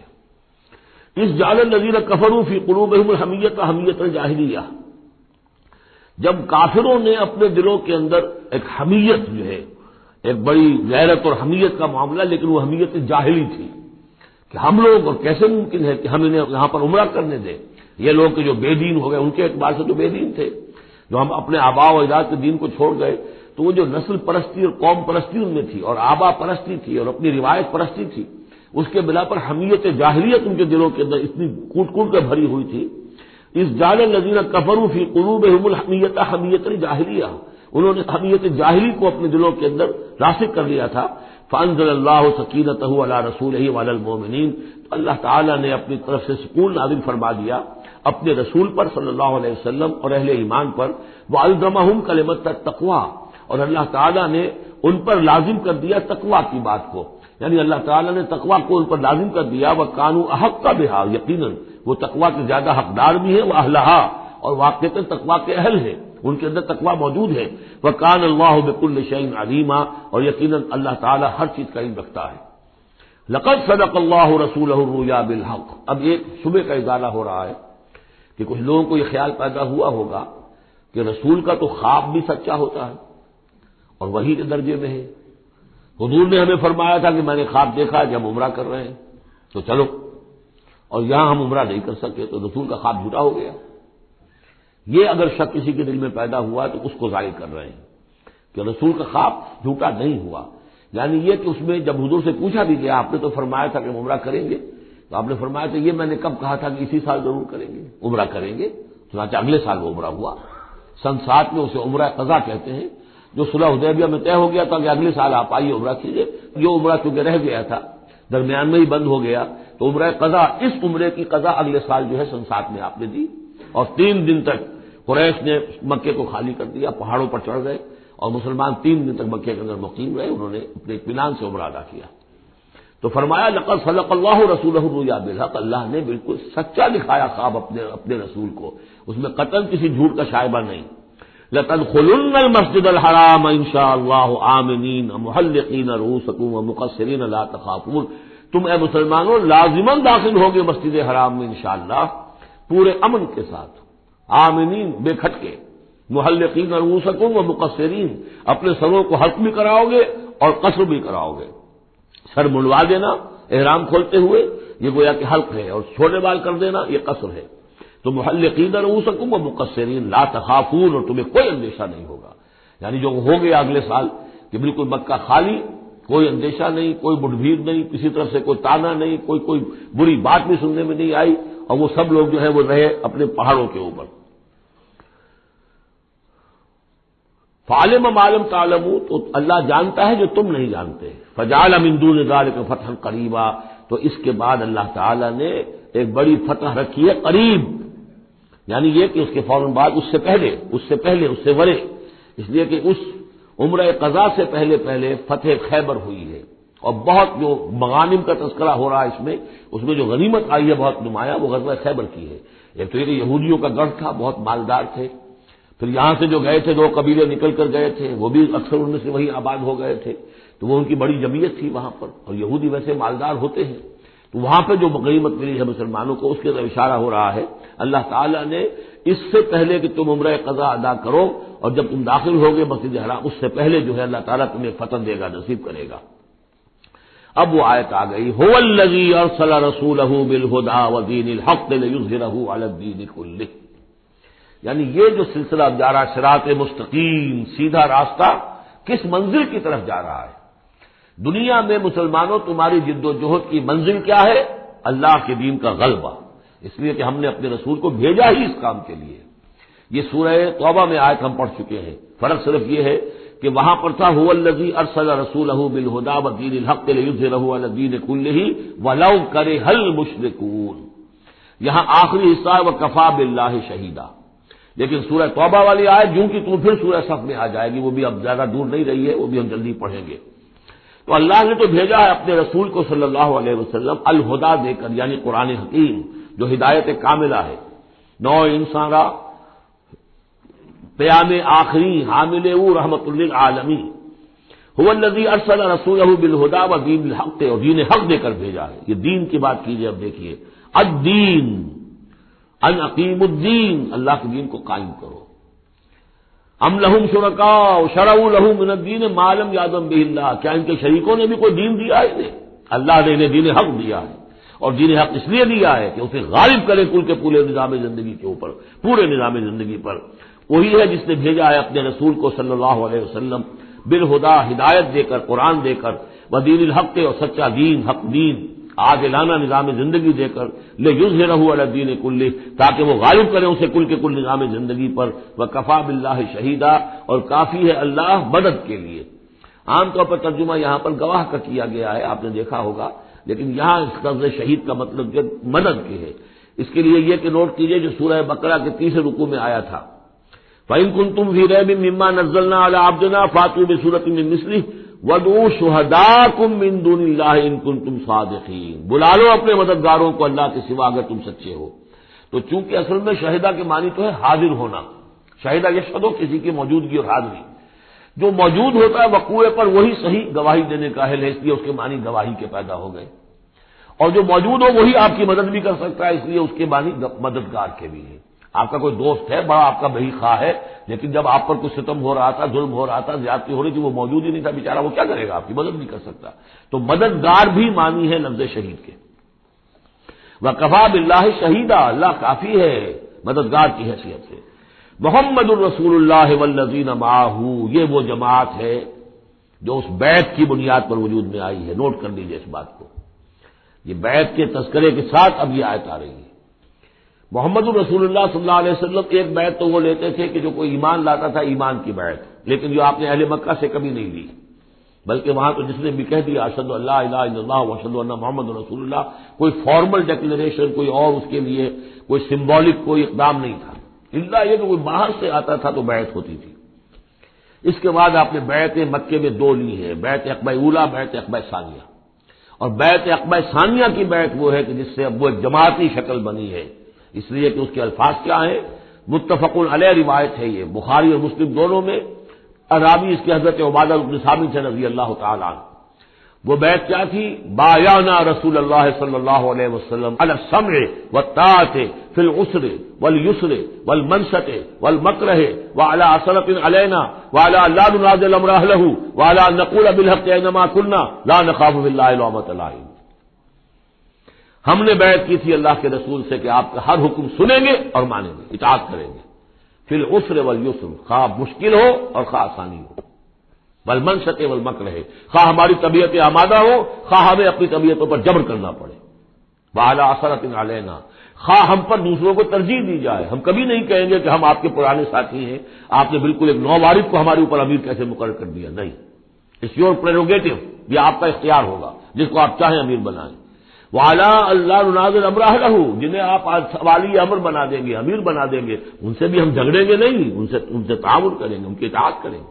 S1: اس جعل الذین کفروا فی قلوبہم الحمیۃ حمیۃ الجاہلیہ، جب کافروں نے اپنے دلوں کے اندر ایک حمیت جو ہے، ایک بڑی غیرت اور حمیت کا معاملہ، لیکن وہ حمیت جاہلی تھی کہ ہم لوگ، اور کیسے ممکن ہے کہ ہم انہیں یہاں پر عمرہ کرنے دیں، یہ لوگ کہ جو بے دین ہو گئے، ان کے اعتبار سے جو بے دین تھے، جو ہم اپنے آبا و اجداد کے دین کو چھوڑ گئے، تو وہ جو نسل پرستی اور قوم پرستی ان میں تھی، اور آبا پرستی تھی، اور اپنی روایت پرستی تھی، اس کے بنا پر حمیت جاہلیت ان کے دلوں کے اندر اتنی کوٹ کوٹ کر بھری ہوئی تھی۔ اس جعل الذین کفروا فی قلوبہم الحمیۃ حمیۃ الجاہلیہ، انہوں نے حمیت جاہلی کو اپنے دلوں کے اندر راسخ کر لیا تھا۔ فانزل اللہ سکینتہ علی رسولہ وعلی المؤمنین، تو اللہ تعالیٰ نے اپنی طرف سے سکون نازل فرما دیا اپنے رسول پر صلی اللہ علیہ وسلم اور اہل ایمان پر، والزمہم کلمۃ التقوی، اور اللہ تعالیٰ نے ان پر لازم کر دیا تقوی کی بات کو، یعنی اللہ تعالیٰ نے تقوی کو ان پر لازم کر دیا۔ وَكَانُوا أَحَقَّ بِهَا، یقیناً وہ تقوی کے زیادہ حقدار بھی ہیں، وَأَهْلَهَا، اور واقعتاً تقوی کے اہل ہیں، ان کے اندر تقوی موجود ہے۔ وَكَانَ اللَّهُ بِكُلِّ شَيْءٍ عَلِيمًا، اور یقیناً اللہ تعالیٰ ہر چیز کا علم رکھتا ہے۔ لَقَدْ صَدَقَ اللَّهُ رَسُولَهُ الرُّؤْيَا بِالْحَقِّ، اب ایک شبہ کا ازالہ ہو رہا ہے کہ کچھ لوگوں کو یہ خیال پیدا ہوا ہوگا کہ رسول کا تو خواب بھی سچا ہوتا ہے اور وحی کے درجے میں ہے۔ حضور نے ہمیں فرمایا تھا کہ میں نے خواب دیکھا کہ ہم عمرہ کر رہے ہیں تو چلو، اور یہاں ہم عمرہ نہیں کر سکے تو رسول کا خواب جھوٹا ہو گیا۔ یہ اگر شک کسی کے دل میں پیدا ہوا تو اس کو ظاہر کر رہے ہیں کہ رسول کا خواب جھوٹا نہیں ہوا، یعنی یہ کہ اس میں جب حضور سے پوچھا بھی گیا آپ نے تو فرمایا تھا کہ ہم عمرہ کریں گے، تو آپ نے فرمایا تھا یہ میں نے کب کہا تھا کہ اسی سال ضرور کریں گے، عمرہ کریں گے، چنانچہ اگلے سال وہ عمرہ ہوا۔ سن 7 میں اسے عمرہ قضا کہتے ہیں، جو صلح حدیبیہ میں طے ہو گیا تھا کہ اگلے سال آپ آئیے عمرہ کیجیے، یہ عمرہ چونکہ رہ گیا تھا درمیان میں ہی بند ہو گیا، تو عمرہ قضا، اس عمرے کی قضا اگلے سال جو ہے سن 7 میں آپ نے دی، اور 3 دن تک قریش نے مکے کو خالی کر دیا، پہاڑوں پر چڑھ گئے، اور مسلمان 3 دن تک مکے کے اندر مقیم رہے، انہوں نے اپنے اطمینان سے عمرہ ادا کیا۔ تو فرمایا لقد صدق اللہ رسولہ الرؤیا بالحق، اللہ نے بالکل سچا دکھایا خواب اپنے رسول کو، اس میں قطعاً کسی جھوٹ کا شائبہ نہیں۔ لَتَدْخُلُنَّ الْمَسْجِدَ الْحَرَامَ إِنْ شَاءَ اللَّهُ آمِنِينَ مُحَلِّقِينَ رُؤُوسَكُمْ وَمُقَصِّرِينَ لَا تَخَافُونَ، تم اے مسلمانوں لازماً داخل ہوگے مسجد حرام میں انشاءاللہ پورے امن کے ساتھ، آمنین بے کھٹکے، محلقین رؤوسکم ومقصرین، اپنے سروں کو حلق بھی کراؤ گے اور قصر بھی کراؤ گے، سر منڈوا دینا احرام کھولتے ہوئے یہ گویا کہ حلق ہے، اور چھوٹے بال کر دینا یہ قصر ہے۔ تو محلقین رؤوسکم ومقصرین لا تخافون، اور تمہیں کوئی اندیشہ نہیں ہوگا، یعنی جو ہو گیا اگلے سال کہ بالکل مکہ خالی، کوئی اندیشہ نہیں، کوئی مٹ بھیڑ نہیں، کسی طرف سے کوئی تانا نہیں، کوئی بری بات بھی سننے میں نہیں آئی، اور وہ سب لوگ جو ہے وہ رہے اپنے پہاڑوں کے اوپر۔ فعلم ما لم تعلموا، تو اللہ جانتا ہے جو تم نہیں جانتے. فجعل من دون ذلك فتحا قریبا، تو اس کے بعد اللہ تعالی نے ایک بڑی فتح رکھی ہے قریب، یعنی یہ کہ اس کے فوراً بعد اس سے ورے، اس لیے کہ اس عمرہ قضا سے پہلے فتح خیبر ہوئی ہے. اور بہت جو مغانم کا تذکرہ ہو رہا ہے اس میں جو غنیمت آئی ہے بہت نمایاں، وہ غزوہ خیبر کی ہے. ایک تو یہ کہ یہودیوں کا گڑھ تھا، بہت مالدار تھے. پھر یہاں سے جو گئے تھے 2 قبیلے نکل کر گئے تھے، وہ بھی اکثر ان میں سے وہی آباد ہو گئے تھے، تو وہ ان کی بڑی جمعیت تھی وہاں پر، اور یہودی ویسے مالدار ہوتے ہیں. تو وہاں پہ جو غنیمت ملی ہے مسلمانوں کو، اس کے طرف اشارہ ہو رہا ہے. اللہ تعالیٰ نے اس سے پہلے کہ تم عمرہ قضا ادا کرو اور جب تم داخل ہوگے مسجد حرام، اس سے پہلے جو ہے اللہ تعالیٰ تمہیں فتح دے گا، نصیب کرے گا. اب وہ آیت آ گئی، هو الذی ارسل رسولہ بالہدی ودین الحق لیظہرہ علی الدین کلہ. یعنی یہ جو سلسلہ اب جا رہا ہے، صراط مستقیم، سیدھا راستہ کس منزل کی طرف جا رہا ہے؟ دنیا میں مسلمانوں تمہاری جد و جہد کی منزل کیا ہے؟ اللہ کے دین کا غلبہ. اس لیے کہ ہم نے اپنے رسول کو بھیجا ہی اس کام کے لیے. یہ سورہ توبہ میں آیت ہم پڑھ چکے ہیں. فرق صرف یہ ہے کہ وہاں پر تھا هو الذی ارسل رسولہ بالہدی ودین الحق لیظہرہ علی الدین کلہ ولو کرہ المشرکون. یہاں آخری حصہ ہے وکفی باللہ شہیدا. لیکن سورہ توبہ والی آیت جوں کی تم پھر سورہ صف میں آ جائے گی، وہ بھی اب زیادہ دور نہیں رہی ہے، وہ بھی ہم جلدی پڑھیں گے. تو اللہ نے تو بھیجا ہے اپنے رسول کو صلی اللہ علیہ وسلم الہدا دے کر، یعنی قرآن حکیم جو ہدایت کاملہ ہے. نو انسان را پیام آخری حامل او رحمت للعالمین. هو الذی ارسل رسولہ بالہدی ودین الحق، اور دین حق دے کر بھیجا ہے. یہ دین کی بات کیجیے. اب دیکھیے، الدین ان اقیم الدین، اللہ کے دین کو قائم کرو. ام لہم شرکاء شرعوا لہم من الدین ما لم یأذن بہ اللہ، کیا ان کے شریکوں نے بھی کوئی دین دیا ہے انہیں؟ اللہ نے انہیں دین حق دیا ہے، اور دین حق اس لیے دیا ہے کہ اسے غالب کرے کل کے پورے نظام زندگی کے اوپر، پورے نظام زندگی پر. وہی ہے جس نے بھیجا ہے اپنے رسول کو صلی اللہ علیہ وسلم بالہدا، ہدایت دے کر، قرآن دے کر، ودین الحق، اور سچا دین، حق دین، عادلانہ نظام زندگی دے کر، لیظہرہ علی الدین کلہ، تاکہ وہ غالب کرے اسے کل کے کل نظام زندگی پر. وکفی باللہ شہیدا، اور کافی ہے اللہ مدد کے لیے. عام طور پر ترجمہ یہاں پر گواہ کا کیا گیا ہے، آپ نے دیکھا ہوگا، لیکن یہاں اس لفظ شہید کا مطلب جو مدد کے ہے. اس کے لیے یہ کہ نوٹ کیجئے جو سورہ بقرہ کے 30 رکوع میں آیا تھا، فَإِن كُنتُمْ فِي رَيْبٍ مِّمَّا نَزَّلْنَا عَلَىٰ عَبْدِنَا فَأْتُوا بِسُورَةٍ مِّن مِّثْلِهِ وَادْعُوا شُهَدَاءَكُم مِّن دُونِ اللَّهِ إِن كُنتُمْ صَادِقِينَ. بلا لو اپنے مددگاروں کو اللہ کے سوا اگر تم سچے ہو. تو چونکہ اصل میں شہیدہ کے معنی تو ہے حاضر ہونا. شہیدہ یشہدو، کسی کی موجودگی اور حاضری. جو موجود ہوتا ہے وقوع پر وہی صحیح گواہی دینے کا اہل ہے، اس لیے اس کے معنی گواہی کے پیدا ہو گئے. اور جو موجود ہو وہی آپ کی مدد بھی کر سکتا ہے، اس لیے اس کے معنی مددگار کے بھی ہیں. آپ کا کوئی دوست ہے، بڑا آپ کا بہی خواہ ہے، لیکن جب آپ پر کچھ ستم ہو رہا تھا، ظلم ہو رہا تھا، زیادتی ہو رہی تھی، وہ موجود ہی نہیں تھا بیچارہ، وہ کیا کرے گا؟ آپ کی مدد نہیں کر سکتا. تو مددگار بھی معنی ہے لفظ شہید کے. وَكَفَىٰ بِاللَّهِ شَهِيدًا، اللہ کافی ہے مددگار کی حیثیت سے. محمد الرسول اللہ والذین معہ، یہ وہ جماعت ہے جو اس بیعت کی بنیاد پر وجود میں آئی ہے. نوٹ کر لیجیے اس بات کو. یہ بیعت کے تذکرے کے ساتھ اب یہ آیت آ رہی ہے. محمد الرسول اللہ صلی اللہ علیہ وسلم ایک بیعت تو وہ لیتے تھے کہ جو کوئی ایمان لاتا تھا، ایمان کی بیعت، لیکن جو آپ نے اہل مکہ سے کبھی نہیں لی، بلکہ وہاں تو جس نے بھی کہہ دیا اشہد ان لا الہ الا اللہ واشہد ان محمد رسول اللہ، کوئی فارمل ڈیکلریشن، کوئی اور اس کے لیے کوئی سمبولک کوئی اقدام نہیں تھا، الا یہ کہ کوئی باہر سے آتا تھا تو بیعت ہوتی تھی. اس کے بعد آپ نے بیعت مکے میں 2 لی ہے، بیعت عقبہ اولیٰ، بیعت عقبہ ثانیہ. اور بیعت عقبہ ثانیہ کی بیعت وہ ہے کہ جس سے اب وہ ایک جماعتی شکل بنی ہے، اس لیے کہ اس کے الفاظ کیا ہیں؟ متفق علیہ روایت ہے، یہ بخاری اور مسلم دونوں میں. راوی اس کے حضرت عبادہ بن صامت رضی اللہ تعالی عنہ. وہ بیعت کیا تھی؟ بایعنا رسول اللہ صلی اللہ علیہ وسلم علی السمع والطاعۃ فی العسر والیسر والمنشط والمکرہ وعلی اثرۃ علینا وعلی لا ننازل امر اہلہ وعلی ان نقول بالحق اینما کنا لا نخاف باللہ لومۃ لائم. ہم نے بیعت کی تھی اللہ کے رسول سے کہ آپ کا ہر حکم سنیں گے اور مانیں گے، اطاعت کریں گے. فی العسر والیسر، خواہ مشکل ہو اور خواہ آسانی ہو، والمنشط والمکرہ، خواہ ہماری طبیعت آمادہ ہو، خواہ ہمیں اپنی طبیعتوں پر جبر کرنا پڑے. وعلی اثرۃ علینا، خواہ ہم پر دوسروں کو ترجیح دی جائے، ہم کبھی نہیں کہیں گے کہ ہم آپ کے پرانے ساتھی ہیں، آپ نے بالکل ایک نووارث کو ہمارے اوپر امیر کیسے مقرر کر دیا، نہیں، اٹس یور پریروگیٹو، یہ آپ کا اختیار ہوگا، جس کو آپ چاہیں امیر بنائیں۔ وعلی اللہ ننازع امرہ لہ، جنہیں آپ والی امر بنا دیں گے، امیر بنا دیں گے، ان سے بھی ہم جھگڑیں گے نہیں، ان سے تعاون کریں گے، ان کی اطاعت کریں گے۔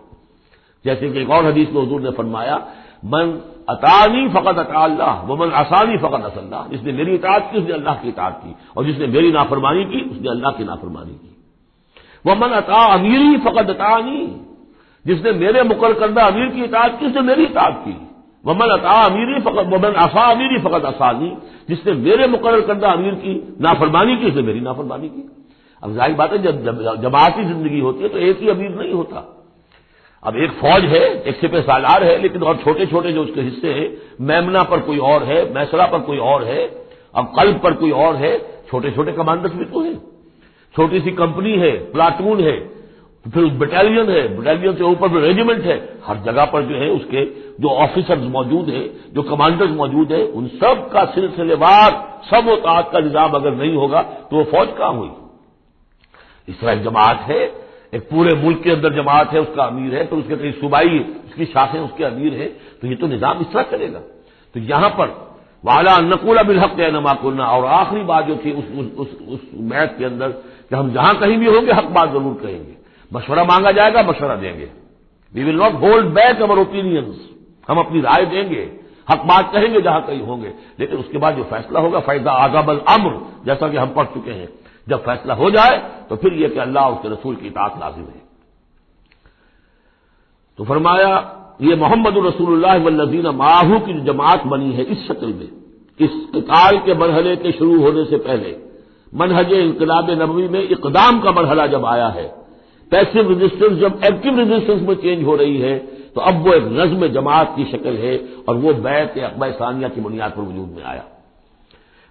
S1: جیسے کہ ایک اور حدیث میں حضور نے فرمایا، من اطاعنی فقد اطاع اللہ ومن عصانی فقد عصی اللہ، جس نے میری اطاعت کی اس نے اللہ کی اطاعت کی، اور جس نے میری نافرمانی کی اس نے اللہ کی نافرمانی کی۔ ومن اطاع امیری فقد اطاعنی، جس نے میرے مقرر کردہ امیر کی اطاعت کی اس نے میری اطاعت کی۔ ومن اطاع امیری فقد ومن عصی امیری فقد عصانی، جس نے میرے مقرر کردہ امیر کی نافرمانی کی اس نے میری نافرمانی کی۔ اب ظاہر بات ہے جب جماعتی زندگی ہوتی ہے تو ایک ہی امیر نہیں ہوتا، اب ایک فوج ہے، ایک سپہ سالار ہے، لیکن اور چھوٹے چھوٹے جو اس کے حصے ہیں، میمنہ پر کوئی اور ہے، میسرہ پر کوئی اور ہے، اب قلب پر کوئی اور ہے، چھوٹے چھوٹے کمانڈرز بھی تو ہیں، چھوٹی سی کمپنی ہے، پلاٹون ہے، پھر بٹالین ہے، بٹالین سے اوپر پھر ریجیمنٹ ہے، ہر جگہ پر جو ہے اس کے جو آفیسرز موجود ہیں، جو کمانڈرز موجود ہیں، ان سب کا سلسلے وار سب و طاعت کا نظام اگر نہیں ہوگا تو وہ فوج کہاں ہوئی؟ اس طرح ایک جماعت ہے، ایک پورے ملک کے اندر جماعت ہے، اس کا امیر ہے، پھر اس کے کئی صوبائی اس کی شاخیں اس کے امیر ہیں، تو یہ تو نظام اس طرح چلے گا۔ تو یہاں پر وعلی ان نقول بالحق اینما کنا، اور آخری بات جو تھی اس بیعت کے اندر کہ ہم جہاں کہیں بھی ہوں گے حق بات ضرور کہیں گے، مشورہ مانگا جائے گا مشورہ دیں گے، we will not hold back over opinions, ہم اپنی رائے دیں گے، حق بات کہیں گے جہاں کہیں ہوں گے، لیکن اس کے بعد جو فیصلہ ہوگا فاذا عزم الامر، جیسا کہ ہم پڑھ چکے ہیں، جب فیصلہ ہو جائے تو پھر یہ کہ اللہ اور اس کے رسول کی اطاعت لازم ہے۔ تو فرمایا یہ محمد الرسول اللہ والذین معہ کی جو جماعت بنی ہے اس شکل میں، اس قتال کے مرحلے کے شروع ہونے سے پہلے منہج انقلاب نبوی میں اقدام کا مرحلہ جب آیا ہے، پیسو ریزسٹنس جب ایکٹیو ریزسٹنس میں چینج ہو رہی ہے، تو اب وہ ایک نظم جماعت کی شکل ہے، اور وہ بیعت عقبہ ثانیہ کی بنیاد پر وجود میں آیا۔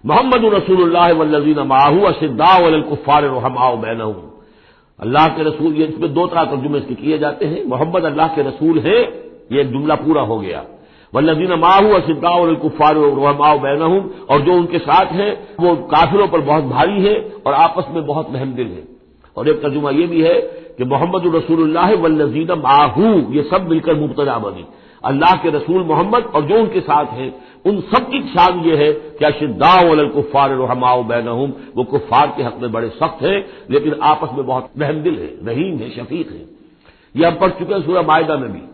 S1: محمد رسول اللہ والذین معہ اشداء علی الکفار رحماء بینہم، اللہ کے رسول، یہ اس میں دو طرح ترجمے اس کے کیے جاتے ہیں، محمد اللہ کے رسول ہیں، یہ ایک جملہ پورا ہو گیا، والذین معہ اشداء علی الکفار رحماء بینہم، اور جو ان کے ساتھ ہیں وہ کافروں پر بہت بھاری ہے اور آپس میں بہت رحم دل ہے۔ اور ایک ترجمہ یہ بھی ہے کہ محمد رسول اللہ والذین معہ، یہ سب مل کر مبتدا بنی، اللہ کے رسول محمد اور جو ان کے ساتھ ہیں ان سب کی شان یہ ہے کہ اشداء علی الکفار رحماء بینہم، وہ کفار کے حق میں بڑے سخت ہیں لیکن آپس میں بہت رحم دل ہے، رحیم ہے، شفیق ہے۔ یہ ہم پڑھ چکے ہیں سورہ مائدہ میں بھی،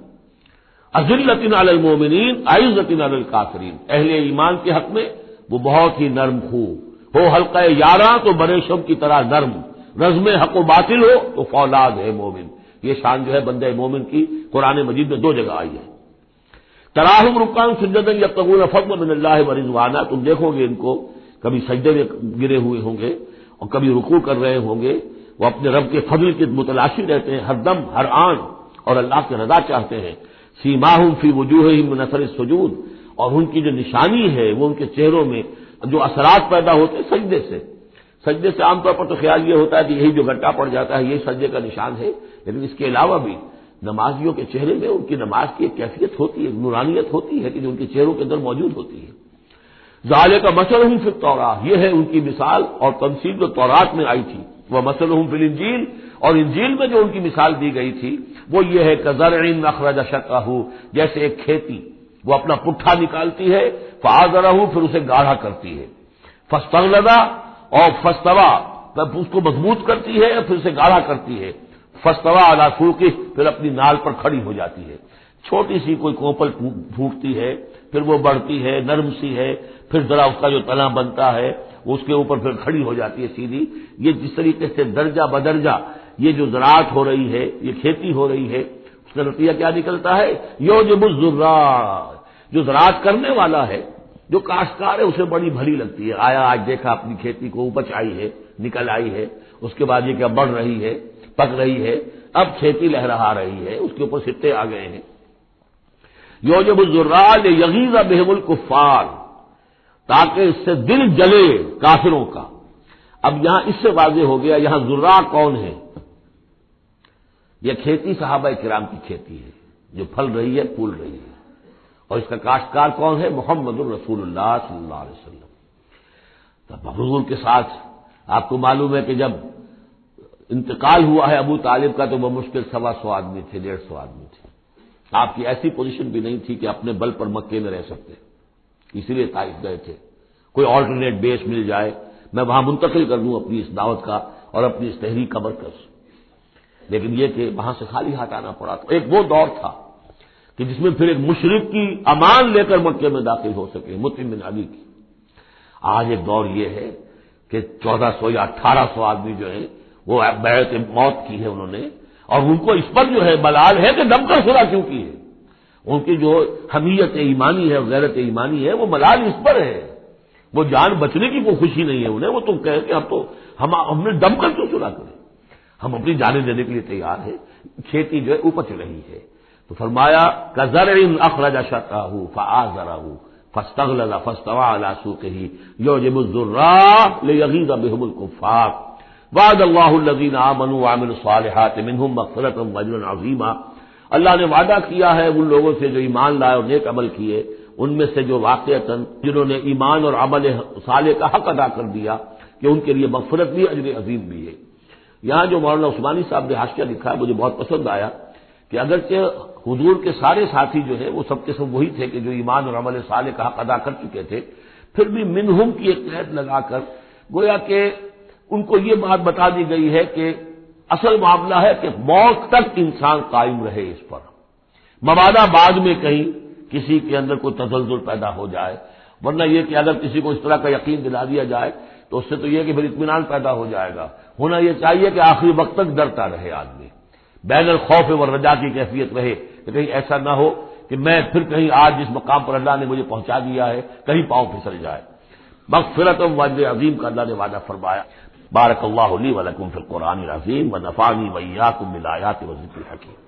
S1: اذلۃ علی المؤمنین اعزۃ علی الکافرین، اہل ایمان کے حق میں وہ بہت ہی نرم خو ہو، حلقہ یاراں تو برے شم کی طرح نرم، رزم حق و باطل ہو تو فولاد ہے مومن۔ یہ شان جو ہے بندہ مومن کی قرآن مجید میں دو جگہ آئی ہے۔ تراہم رکعا سجدا یبتغون فضلا من اللہ ورضوانا، تم دیکھو گے ان کو کبھی سجدے میں گرے ہوئے ہوں گے اور کبھی رکوع کر رہے ہوں گے، وہ اپنے رب کے فضل کے متلاشی رہتے ہیں ہر دم ہر آن، اور اللہ کی رضا چاہتے ہیں۔ سیماہم فی وجوہہم من اثر السجود، اور ان کی جو نشانی ہے وہ ان کے چہروں میں جو اثرات پیدا ہوتے ہیں سجدے سے عام طور پر تو خیال یہ ہوتا ہے کہ یہی جو گھٹا پڑ جاتا ہے یہی سجدے کا نشان ہے، لیکن اس کے علاوہ بھی نمازیوں کے چہرے میں ان کی نماز کی ایک کیفیت ہوتی ہے، نورانیت ہوتی ہے کہ جو ان کے چہروں کے اندر موجود ہوتی ہے۔ ذالک مثلہم فی التوراۃ، یہ ہے ان کی مثال اور تمثیل جو تورات میں آئی تھی، وہ مثلہم فی الانجیل، اور انجیل میں جو ان کی مثال دی گئی تھی وہ یہ ہے کزرع اخرج شطأہ، جیسے ایک کھیتی وہ اپنا پٹھا نکالتی ہے، فآزرہ، پھر اسے گاڑھا کرتی ہے، فاستغلظ اور فاستوى، اس کو مضبوط کرتی ہے پھر اسے گاڑھا کرتی ہے، فاستوى علی سوقہ، پھر اپنی نال پر کھڑی ہو جاتی ہے۔ چھوٹی سی کوئی کوپل پھوٹتی ہے، پھر وہ بڑھتی ہے، نرم سی ہے، پھر ذرا اس کا جو تنا بنتا ہے اس کے اوپر پھر کھڑی ہو جاتی ہے سیدھی۔ یہ جس طریقے سے درجہ بدرجہ یہ جو زراعت ہو رہی ہے، یہ کھیتی ہو رہی ہے، اس کا نتیجہ کیا نکلتا ہے؟ یعجب الزراع، جو زراعت کرنے والا ہے، جو کاشتکار ہے اسے بڑی بھلی لگتی ہے، آیا آج دیکھا اپنی کھیتی کو اپج آئی ہے، نکل آئی ہے، اس کے بعد یہ کیا بڑھ رہی ہے، پک رہی ہے، اب کھیتی لہرا رہی ہے، اس کے اوپر سٹے آ گئے ہیں۔ یعجب الزراع لیغیظ بہم الکفار، تاکہ اس سے دل جلے کافروں کا۔ اب یہاں اس سے واضح ہو گیا یہاں زراع کون ہے؟ یہ کھیتی صحابہ کرام کی کھیتی ہے جو پھل رہی ہے، پھول رہی ہے، اور اس کا کاشتکار کون ہے؟ محمد الرسول اللہ صلی اللہ علیہ وسلم۔ تب حضور کے ساتھ آپ کو معلوم ہے کہ جب انتقال ہوا ہے ابو طالب کا تو وہ مشکل 125 آدمی تھے، 150 آدمی تھے. آپ کی ایسی پوزیشن بھی نہیں تھی کہ اپنے بل پر مکے میں رہ سکتے، اسی لیے طائف گئے تھے. کوئی آلٹرنیٹ بیس مل جائے، میں وہاں منتقل کر دوں اپنی اس دعوت کا اور اپنی اس تحریک کا مرکز. لیکن یہ کہ وہاں سے خالی ہاتھ آنا پڑا. تو ایک وہ دور تھا کہ جس میں پھر ایک مشرک کی امان لے کر مکے میں داخل ہو سکے، مطعم بن عدی کی. آج ایک دور یہ ہے کہ 1400 یا 1800 آدمی جو ہیں وہ بیعت موت کی ہے انہوں نے، اور ان کو اس پر جو ہے ملال ہے کہ دم کر صلح کیوں کی ہے. ان کی جو حمیت ایمانی ہے، غیرت ایمانی ہے، وہ ملال اس پر ہے. وہ جان بچنے کی کوئی خوشی نہیں ہے انہیں. وہ تو کہے کہ اب تو ہم نے دم کر کیوں صلح کریں، ہم اپنی جانیں دینے کے لیے تیار ہیں. کھیتی جو ہے اپج رہی ہے. تو فرمایا کزرع اخرج شطأہ فآزرہ فاستغلظ فاستوى على سوقه يعجب الزراع ليغيظ بهم الكفار وعد الله الذين آمنوا وعملوا الصالحات منهم مغفرة واجرا عظيما. اللہ نے وعدہ کیا ہے ان لوگوں سے جو ایمان لائے اور نیک عمل کیے، ان میں سے جو واقعتاً جنہوں نے ایمان اور عمل صالح کا حق ادا کر دیا کہ ان کے لیے مغفرت بھی، اجر عظیم بھی ہے. یہاں جو مولانا عثمانی صاحب نے حاشیہ لکھا ہے مجھے بہت پسند آیا کہ اگرچہ حضور کے سارے ساتھی جو ہے وہ سب کے سب وہی تھے کہ جو ایمان اور عمل صالح کا حق ادا کر چکے تھے، پھر بھی منہم کی ایک قید لگا کر گویا کہ ان کو یہ بات بتا دی گئی ہے کہ اصل معاملہ ہے کہ موت تک انسان قائم رہے اس پر، مبادا بعد میں کہیں کسی کے اندر کوئی تزلزل پیدا ہو جائے. ورنہ یہ کہ اگر کسی کو اس طرح کا یقین دلا دیا جائے تو اس سے تو یہ کہ پھر اطمینان پیدا ہو جائے گا. ہونا یہ چاہیے کہ آخری وقت تک ڈرتا رہے آدمی، بین الخوف والرجا کی کیفیت رہے کہ کہیں ایسا نہ ہو کہ میں پھر کہیں آج جس مقام پر اللہ نے مجھے پہنچا دیا ہے کہیں پاؤں پھسل جائے. مغفرت و اجر عظیم کا اللہ نے وعدہ فرمایا. بارک اللہ لی و لکم فی القرآن العظیم و نفعنی و ایاکم بالآیات و ذکر الحکیم.